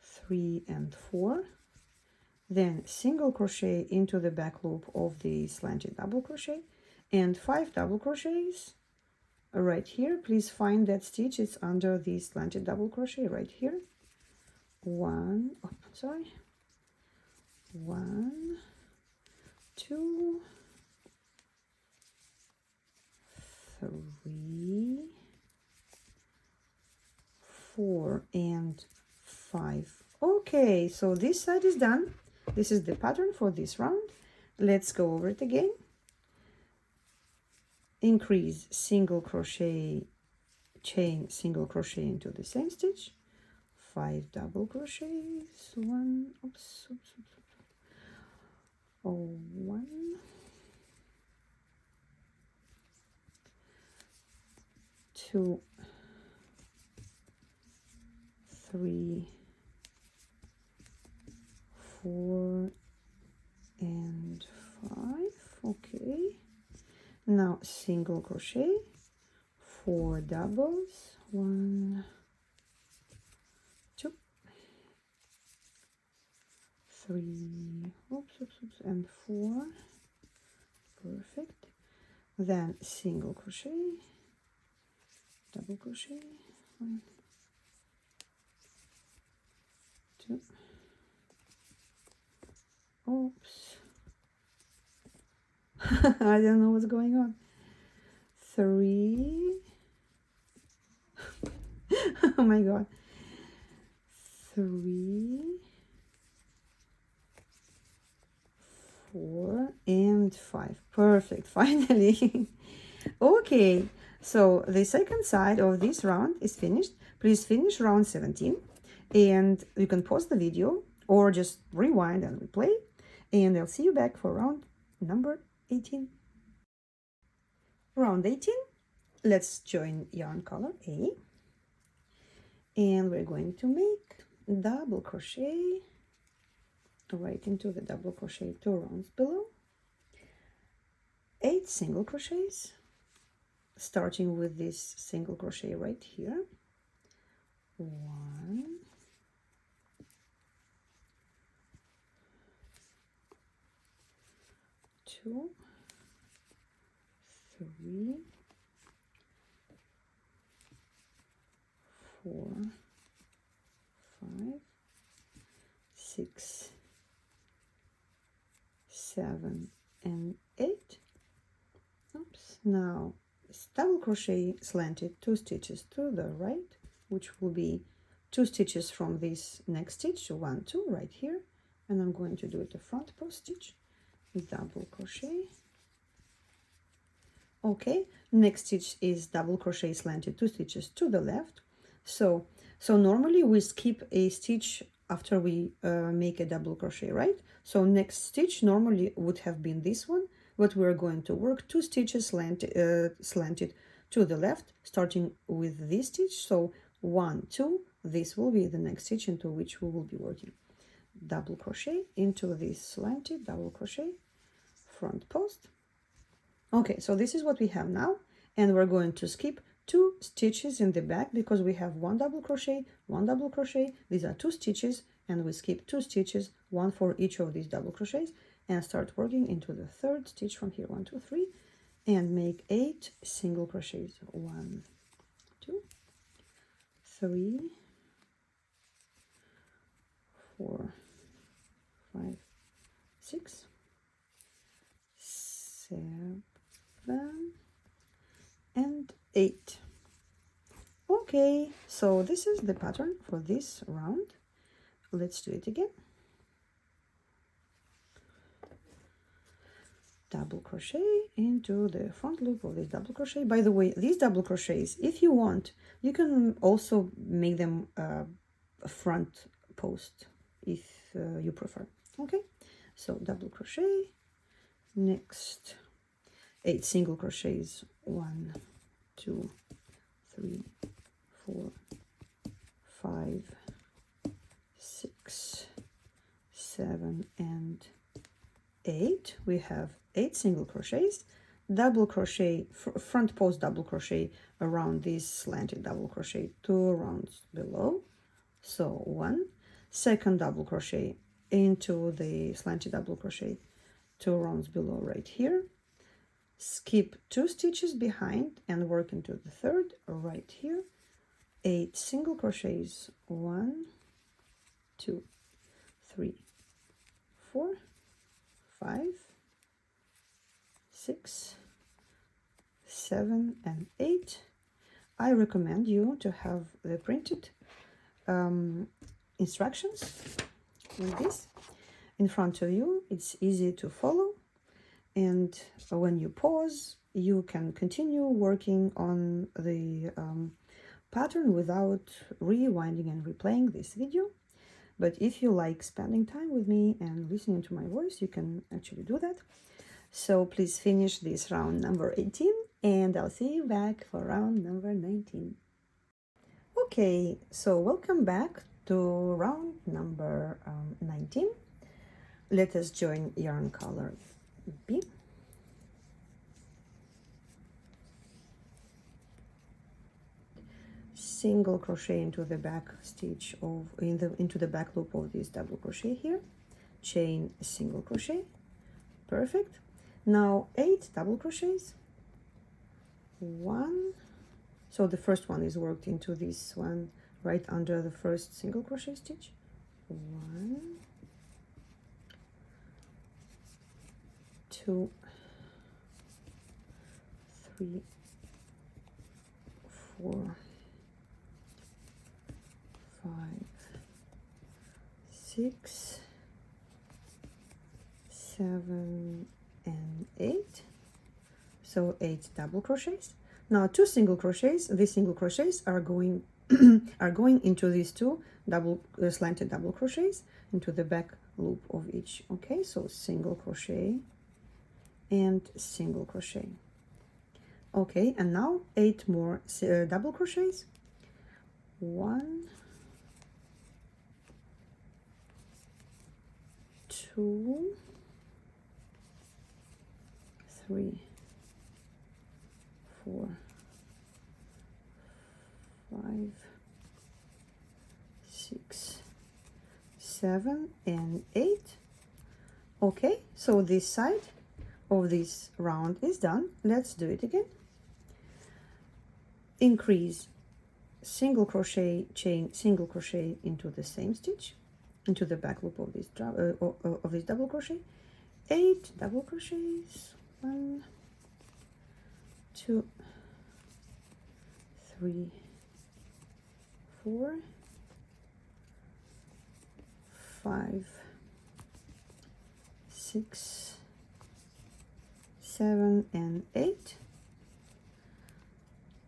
3, and 4. Then single crochet into the back loop of the slanted double crochet, and 5 double crochets right here. Please find that stitch, it's under the slanted double crochet right here. 1, 2, 3, 4, and 5. Okay, so this side is done. This is the pattern for this round. Let's go over it again. Increase single crochet, chain single crochet into the same stitch, 5 double crochets, 1, oops, oops, oops, oops. Oh, 1, 2, 3, 4 and 5. Okay, now single crochet, 4 doubles, 1, 2, 3, oops, oops, oops, and 4. Perfect. Then single crochet, double crochet, 1, 2, oops. I don't know what's going on. 3. Oh my god. 3, 4 and 5. Perfect. Finally. Okay, so the second side of this round is finished. Please finish round 17, and you can pause the video or just rewind and replay, and I'll see you back for round number 18. Round 18, let's join yarn color A, and we're going to make double crochet right into the double crochet 2 rounds below, 8 single crochets, starting with this single crochet right here, 1, 2, 3, 4, 5, 6, 7 and 8. Oops. Now double crochet slanted 2 stitches to the right, which will be 2 stitches from this next stitch, 1, 2 right here, and I'm going to do it a front post stitch, double crochet. Okay, next stitch is double crochet slanted 2 stitches to the left. So normally we skip a stitch after we make a double crochet, right? So next stitch normally would have been this one, but we're going to work 2 stitches slanted to the left, starting with this stitch. So 1, 2, this will be the next stitch into which we will be working. Double crochet into this slanted double crochet, front post. Okay, so this is what we have now, and we're going to skip 2 stitches in the back because we have 1 double crochet, 1 double crochet. These are 2 stitches, and we skip 2 stitches, 1 for each of these double crochets, and start working into the 3rd stitch from here, 1, 2, 3, and make 8 single crochets, 1, 2, 3, 4, 5, 6, 7 and 8. Okay, so this is the pattern for this round. Let's do it again. Double crochet into the front loop of this double crochet. By the way, these double crochets, if you want, you can also make them a front post if you prefer. Okay, so double crochet, next 8 single crochets, 1, 2, 3, 4, 5, 6, 7 and 8. We have 8 single crochets, double crochet, front post double crochet around this slanted double crochet 2 rounds below. So 1, second double crochet into the slanted double crochet 2 rounds below right here, skip 2 stitches behind and work into the 3rd right here, 8 single crochets, 1, 2, 3, 4, 5, 6, 7 and 8. I recommend you to have the printed instructions like this in front of you. It's easy to follow. and when you pause, you can continue working on the pattern without rewinding and replaying this video. But if you like spending time with me and listening to my voice, you can actually do that. So please finish this round number 18, and I'll see you back for round number 19. Okay, so welcome back to round number 19. Let us join yarn color B. Single crochet into the back stitch of into the back loop of this double crochet here, chain single crochet. Perfect. Now 8 double crochets, 1, so the first one is worked into this one right under the first single crochet stitch, 1, 2, 3, 4, 5, 6, 7, and 8. So 8 double crochets. Now 2 single crochets. These single crochets are going into these 2 double slanted double crochets into the back loop of each. Okay, so single crochet and single crochet. Okay, and now 8 more double crochets. 1, 2, 3, 4, 5, 6, 7, and 8. Okay, so this side of this round is done. Let's do it again. Increase single crochet, chain single crochet into the same stitch, into the back loop of this double crochet. 8 double crochets. 1, 2, 3, 4, 5, 6, 7, and 8.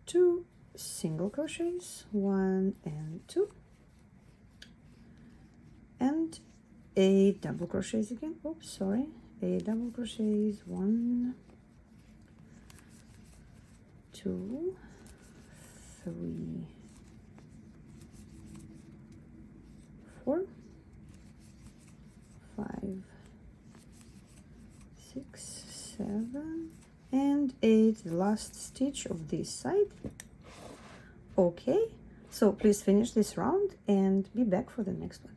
2 single crochets, 1 and 2, and 8 double crochets again. Oops, sorry. 8 double crochets, 1, 2, 3, 4, 5, 6, 7, and 8. The last stitch of this side. Okay, so please finish this round and be back for the next one.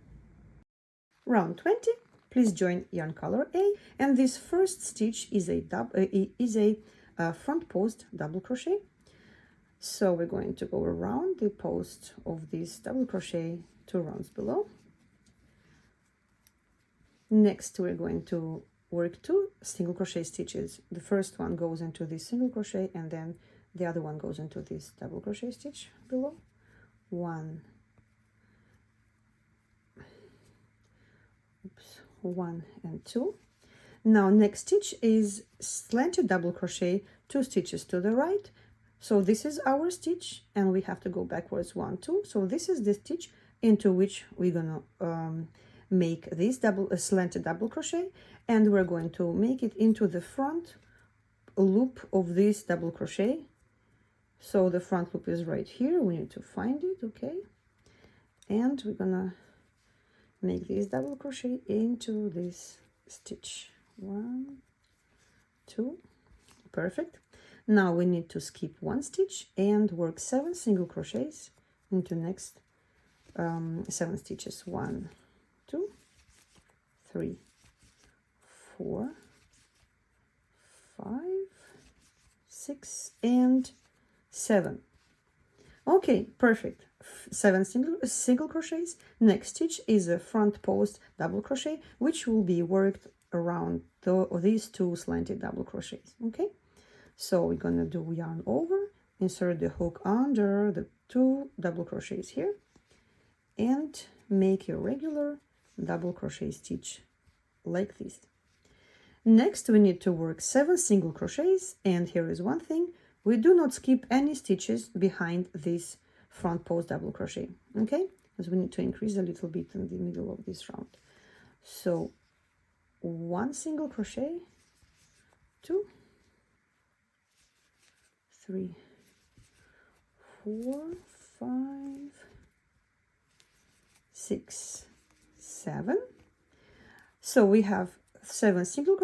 Round 20. Please join yarn color A, and this first stitch is a front post double crochet. So we're going to go around the post of this double crochet 2 rounds below. Next, we're going to work 2 single crochet stitches. The first one goes into this single crochet, and then the other one goes into this double crochet stitch below. 1, 1 and 2. Now next stitch is slanted double crochet 2 stitches to the right. So this is our stitch, and we have to go backwards 1, 2. So this is the stitch into which we're gonna make this slanted double crochet, and we're going to make it into the front loop of this double crochet. So the front loop is right here. We need to find it. Okay, and we're gonna make this double crochet into this stitch. 1, 2, perfect. Now we need to skip 1 stitch and work 7 single crochets into next 7 stitches. 1, 2, 3, 4, 5, 6, and 7. Okay, perfect. 7 single crochets. Next stitch is a front post double crochet, which will be worked around these 2 slanted double crochets. Okay, so we're gonna do yarn over, insert the hook under the 2 double crochets here, and make a regular double crochet stitch like this. Next, we need to work 7 single crochets, and here is one thing: we do not skip any stitches behind this front post double crochet, okay? Because we need to increase a little bit in the middle of this round. So 1 single crochet, 2, 3, 4, 5, 6, 7. So we have 7 single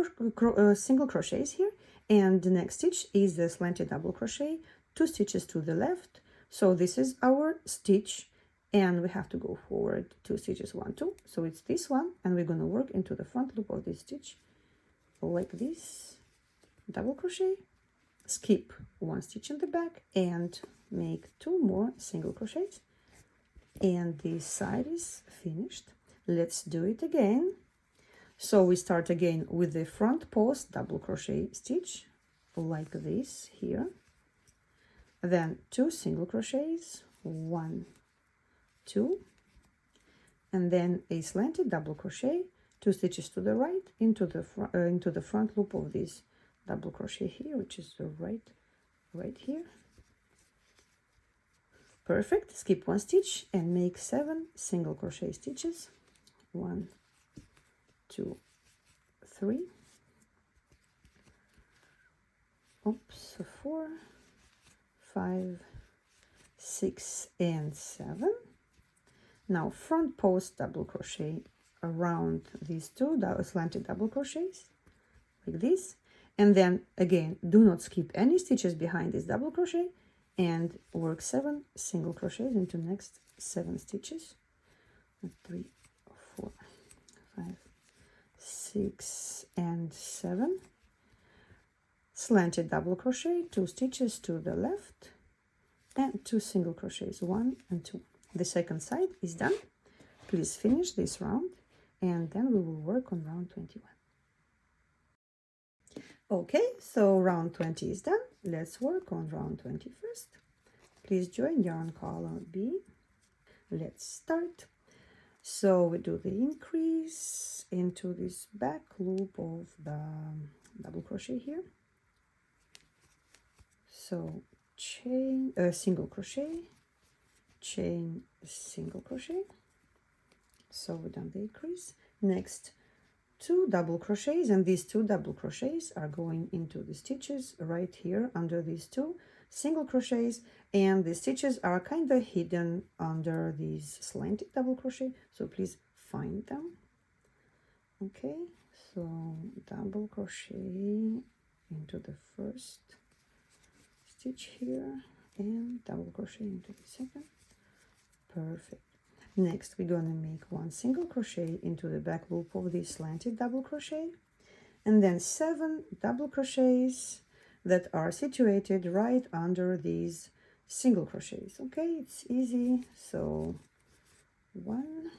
crochets here, and the next stitch is the slanted double crochet, 2 stitches to the left. So this is our stitch, and we have to go forward 2 stitches, 1, 2. So it's this one, and we're going to work into the front loop of this stitch like this, double crochet, skip 1 stitch in the back, and make 2 more single crochets, and this side is finished. Let's do it again. So we start again with the front post double crochet stitch like this here, then 2 single crochets, 1, 2, and then a slanted double crochet, 2 stitches to the right into the front loop of this double crochet here, which is the right here. Perfect. Skip 1 stitch and make 7 single crochet stitches. 1, 2, 3, 4, 5, 6, and 7. Now front post double crochet around these 2 slanted double crochets like this, and then again do not skip any stitches behind this double crochet, and work 7 single crochets into next 7 stitches. 3, 4, 5, 6, and 7. Slanted double crochet, 2 stitches to the left, and 2 single crochets, 1 and 2. The second side is done. Please finish this round, and then we will work on round 21. Okay, so round 20 is done. Let's work on round 21st. Please join yarn color B. Let's start. So we do the increase into this back loop of the double crochet here. So chain, single crochet, chain, single crochet. So we've done the increase. Next, 2 double crochets, and these 2 double crochets are going into the stitches right here under these 2 single crochets, and the stitches are kind of hidden under these slanted double crochet, so please find them. Okay, so double crochet into the first stitch here and double crochet into the second. Perfect. Next, we're going to make 1 single crochet into the back loop of this slanted double crochet, and then 7 double crochets that are situated right under these single crochets. Okay, it's easy. So 1,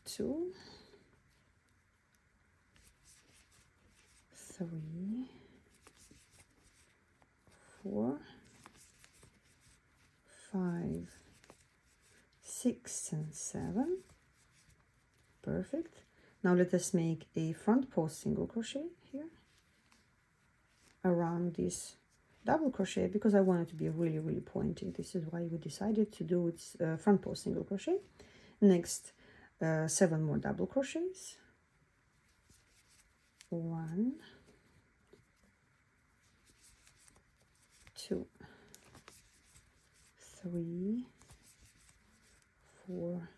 2, 3, 4, 5, 6, and 7. Perfect. Now let us make a front post single crochet here around this double crochet, because I want it to be really pointy. This is why we decided to do its front post single crochet. Next, 7 more double crochets. 1, 2, 3, 4,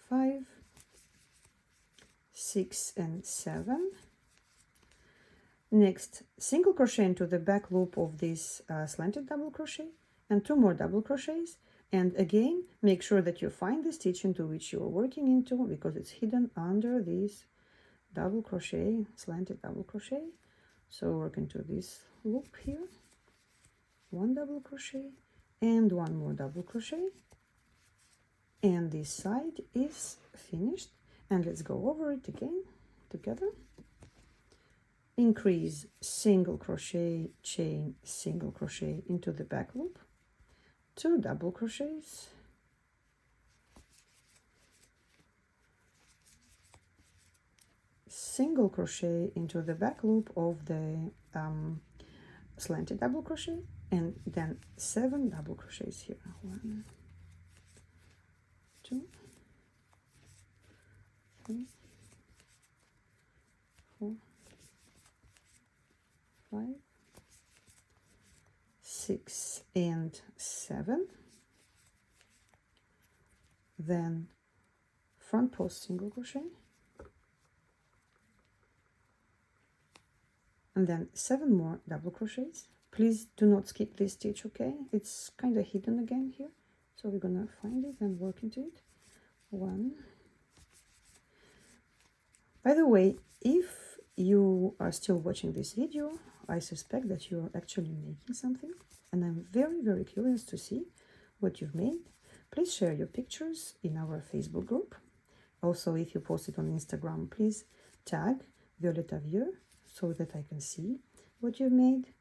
5, 6, and 7. Next, single crochet into the back loop of this slanted double crochet, and 2 more double crochets, and again make sure that you find the stitch into which you are working into, because it's hidden under this double crochet, slanted double crochet. So work into this loop here, 1 double crochet and 1 more double crochet, and this side is finished. And let's go over it again together. Increase, single crochet, chain, single crochet into the back loop, 2 double crochets, single crochet into the back loop of the slanted double crochet, and then 7 double crochets here. 1, 2, 3, 4, 5, 6, and 7. Then front post single crochet, and then 7 more double crochets. Please do not skip this stitch, okay? It's kind of hidden again here, so we're gonna find it and work into it. 1. By the way, if you are still watching this video, I suspect that you're actually making something, and I'm very, very curious to see what you've made. Please share your pictures in our Facebook group. Also, if you post it on Instagram, please tag Violetta Vieux so that I can see what you've made.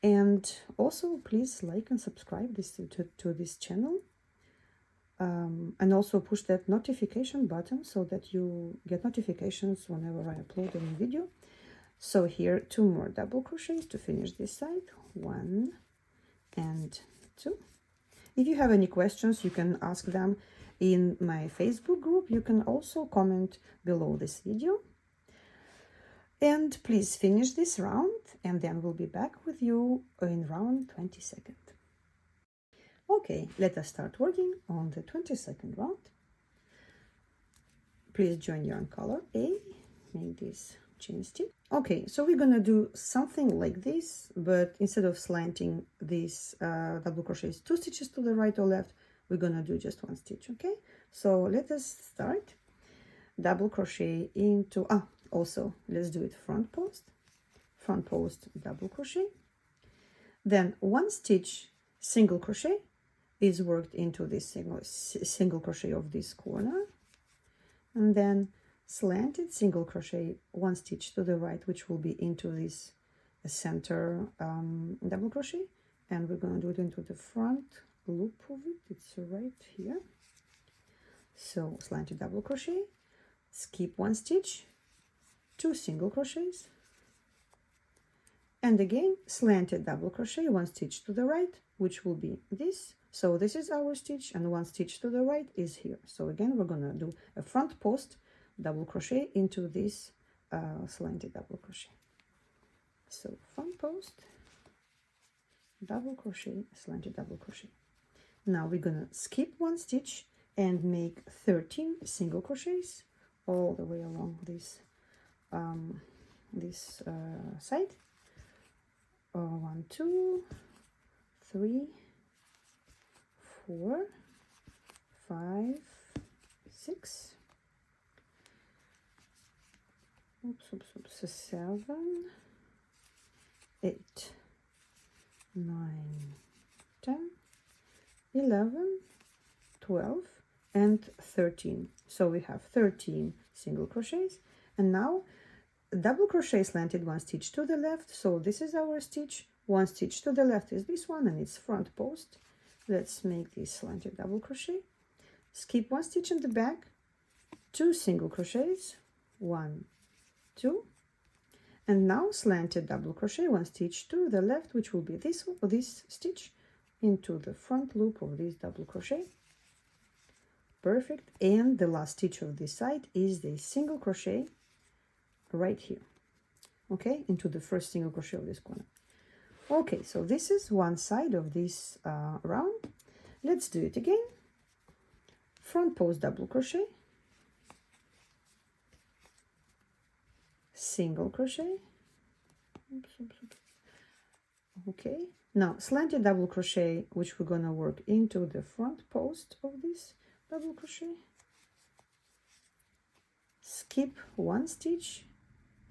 And also, please like and subscribe to this channel. And also push that notification button so that you get notifications whenever I upload a new video. So here, 2 more double crochets to finish this side. 1 and 2. If you have any questions, you can ask them in my Facebook group. You can also comment below this video. And please finish this round, and then we'll be back with you in round 22nd. Okay, let us start working on the 22nd round. Please join yarn color A, make this chain stitch. Okay, so we're gonna do something like this, but instead of slanting these double crochets 2 stitches to the right or left, we're gonna do just 1 stitch. Okay, so let us start. Double crochet into also let's do it front post double crochet, then 1 stitch single crochet is worked into this single crochet of this corner, and then slanted single crochet 1 stitch to the right, which will be into this center double crochet, and we're going to do it into the front loop of it. It's right here. So slanted double crochet, skip 1 stitch, 2 single crochets, and again slanted double crochet 1 stitch to the right, which will be this. So this is our stitch, and 1 stitch to the right is here. So again, we're gonna do a front post double crochet into this slanted double crochet. So front post double crochet, slanted double crochet. Now we're gonna skip 1 stitch and make 13 single crochets all the way along this side. 1, 2, 3, 4, 5, 6, 7, 8, 9, 10, 11, 12, and 13. So we have 13 single crochets, and now double crochet slanted 1 stitch to the left. So this is our stitch. 1 stitch to the left is this one, and it's front post. Let's make this slanted double crochet. Skip 1 stitch in the back, 2 single crochets, 1, 2, and now slanted double crochet 1 stitch to the left, which will be this stitch into the front loop of this double crochet. Perfect. And the last stitch of this side is the single crochet right here, okay, into the first single crochet of this corner. Okay, so this is one side of this round. Let's do it again. Front post double crochet, single crochet, okay, now slanted double crochet, which we're gonna work into the front post of this double crochet, skip 1 stitch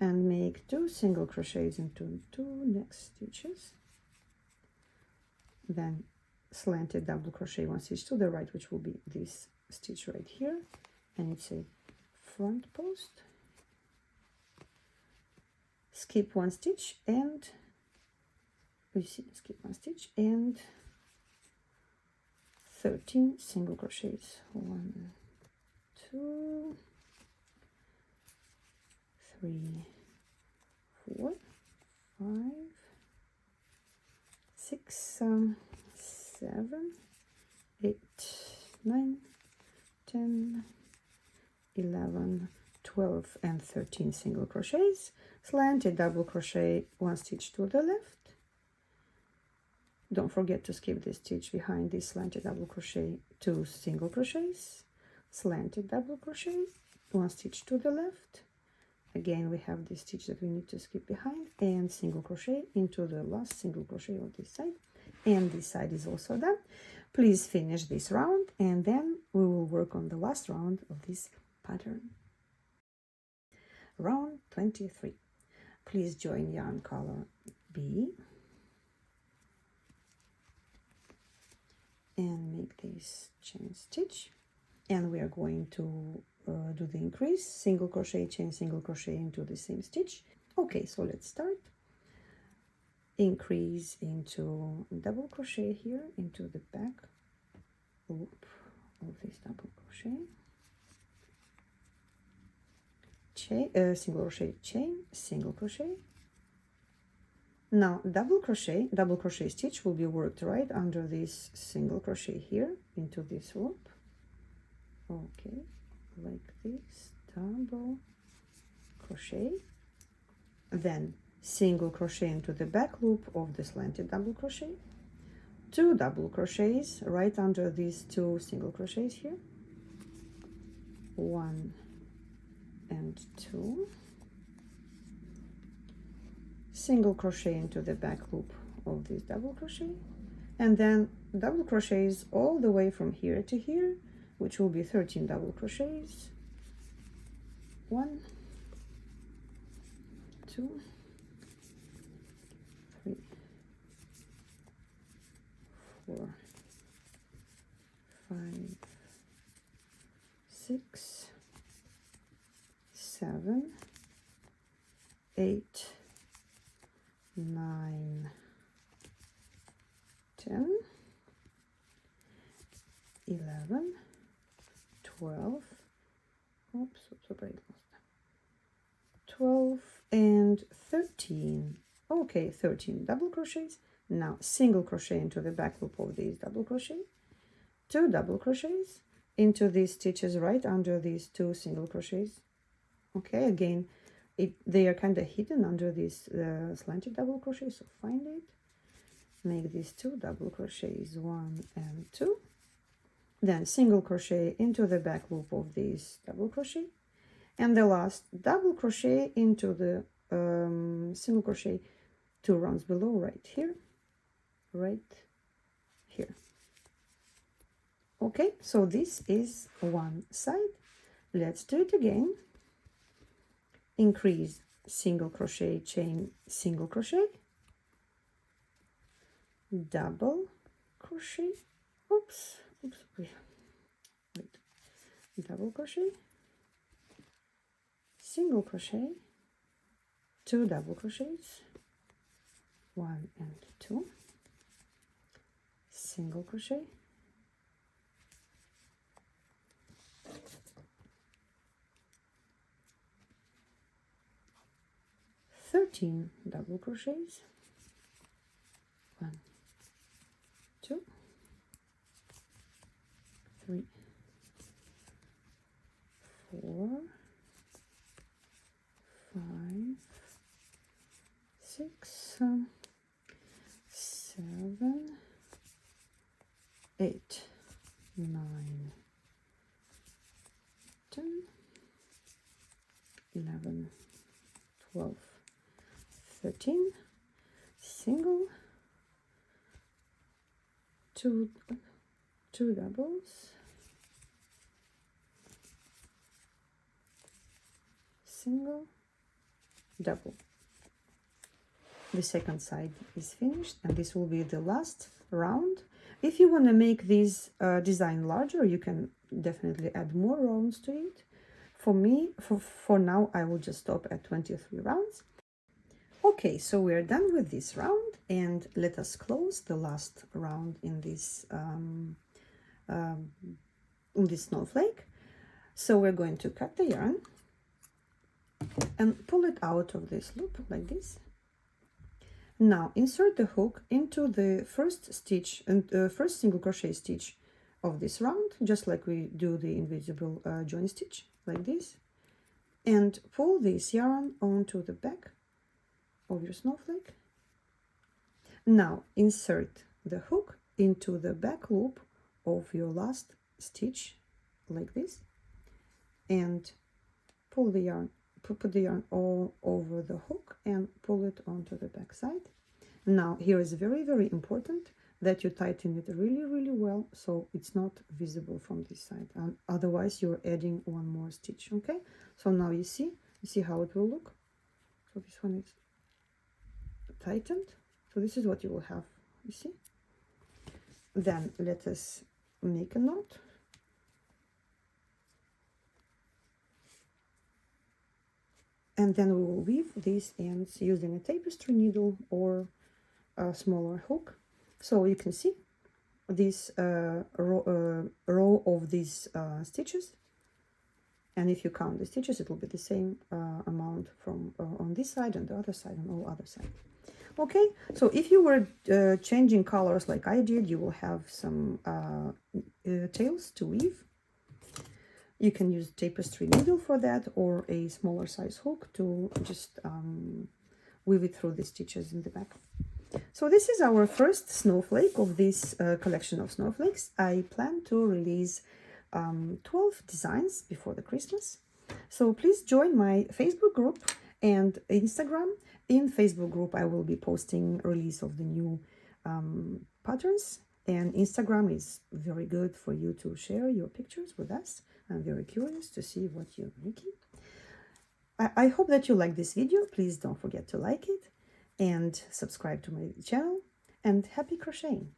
and make 2 single crochets into 2 next stitches, then slanted double crochet 1 stitch to the right, which will be this stitch right here, and it's a front post, skip 1 stitch and skip 1 stitch and 13 single crochets, 1, 2, 3, 4, 5, 6, 7, 8, 9, 10, 11, 12 and 13 single crochets, slanted double crochet, 1 stitch to the left. Don't forget to skip the stitch behind this slanted double crochet, 2 single crochets, slanted double crochet, 1 stitch to the left. Again, we have this stitch that we need to skip behind, and single crochet into the last single crochet of this side, and this side is also done. Please finish this round, and then we will work on the last round of this pattern. Round 23. Please join yarn color B and make this chain stitch, and we are going to do the increase, single crochet, chain, single crochet into the same stitch. Okay, so let's start. Increase into double crochet here into the back loop of this double crochet, chain, single crochet, chain, single crochet. Now double crochet stitch will be worked right under this single crochet here into this loop. Okay, like this, double crochet, then single crochet into the back loop of the slanted double crochet, 2 double crochets right under these 2 single crochets here, 1 and 2, single crochet into the back loop of this double crochet, and then double crochets all the way from here to here, which will be 13 double crochets, 1, 2, 3, 4, 5, 6, 7, 8, 9, 10, 11, 12, oops, I lost that. 12 and 13. Okay, 13 double crochets. Now single crochet into the back loop of these double crochet, 2 double crochets into these stitches right under these 2 single crochets. Okay, again, they are kind of hidden under this slanted double crochet, so find it, make these 2 double crochets, 1 and 2, then single crochet into the back loop of this double crochet, and the last double crochet into the single crochet 2 rounds below, right here. Okay, so this is one side. Let's do it again. Increase, single crochet, chain, single crochet, double crochet, wait, double crochet, single crochet, 2 double crochets, 1 and 2, single crochet, double crochets, 1, 2, 3, 4, 5, 6, 7, 8, 9, 10, 11, 12, 13, single, 2 doubles, single, double. The second side is finished, and this will be the last round. If you want to make this design larger, you can definitely add more rounds to it. For me, for now, I will just stop at 23 rounds. Okay, so we're done with this round, and let us close the last round in this snowflake. So we're going to cut the yarn, and pull it out of this loop like this. Now insert the hook into the first stitch and first single crochet stitch of this round, just like we do the invisible join stitch, like this, and pull this yarn onto the back of your snowflake. Now insert the hook into the back loop of your last stitch like this, and pull the yarn, put the yarn all over the hook and pull it onto the back side. Now here is very, very important that you tighten it really well so it's not visible from this side, and otherwise you're adding one more stitch. Okay, so now you see how it will look. So this one is tightened, so this is what you will have, you see. Then let us make a knot. And then we will weave these ends using a tapestry needle or a smaller hook. So you can see this row of these stitches, and if you count the stitches, it will be the same amount from on this side and the other side and all other side. Okay, so if you were changing colors like I did, you will have some tails to weave. You can use tapestry needle for that, or a smaller size hook to just weave it through the stitches in the back. So this is our first snowflake of this collection of snowflakes. I plan to release 12 designs before the Christmas. So please join my Facebook group and Instagram. In Facebook group, I will be posting release of the new patterns, and Instagram is very good for you to share your pictures with us. I'm very curious to see what you're making. I hope that you like this video. Please don't forget to like it and subscribe to my channel, and happy crocheting!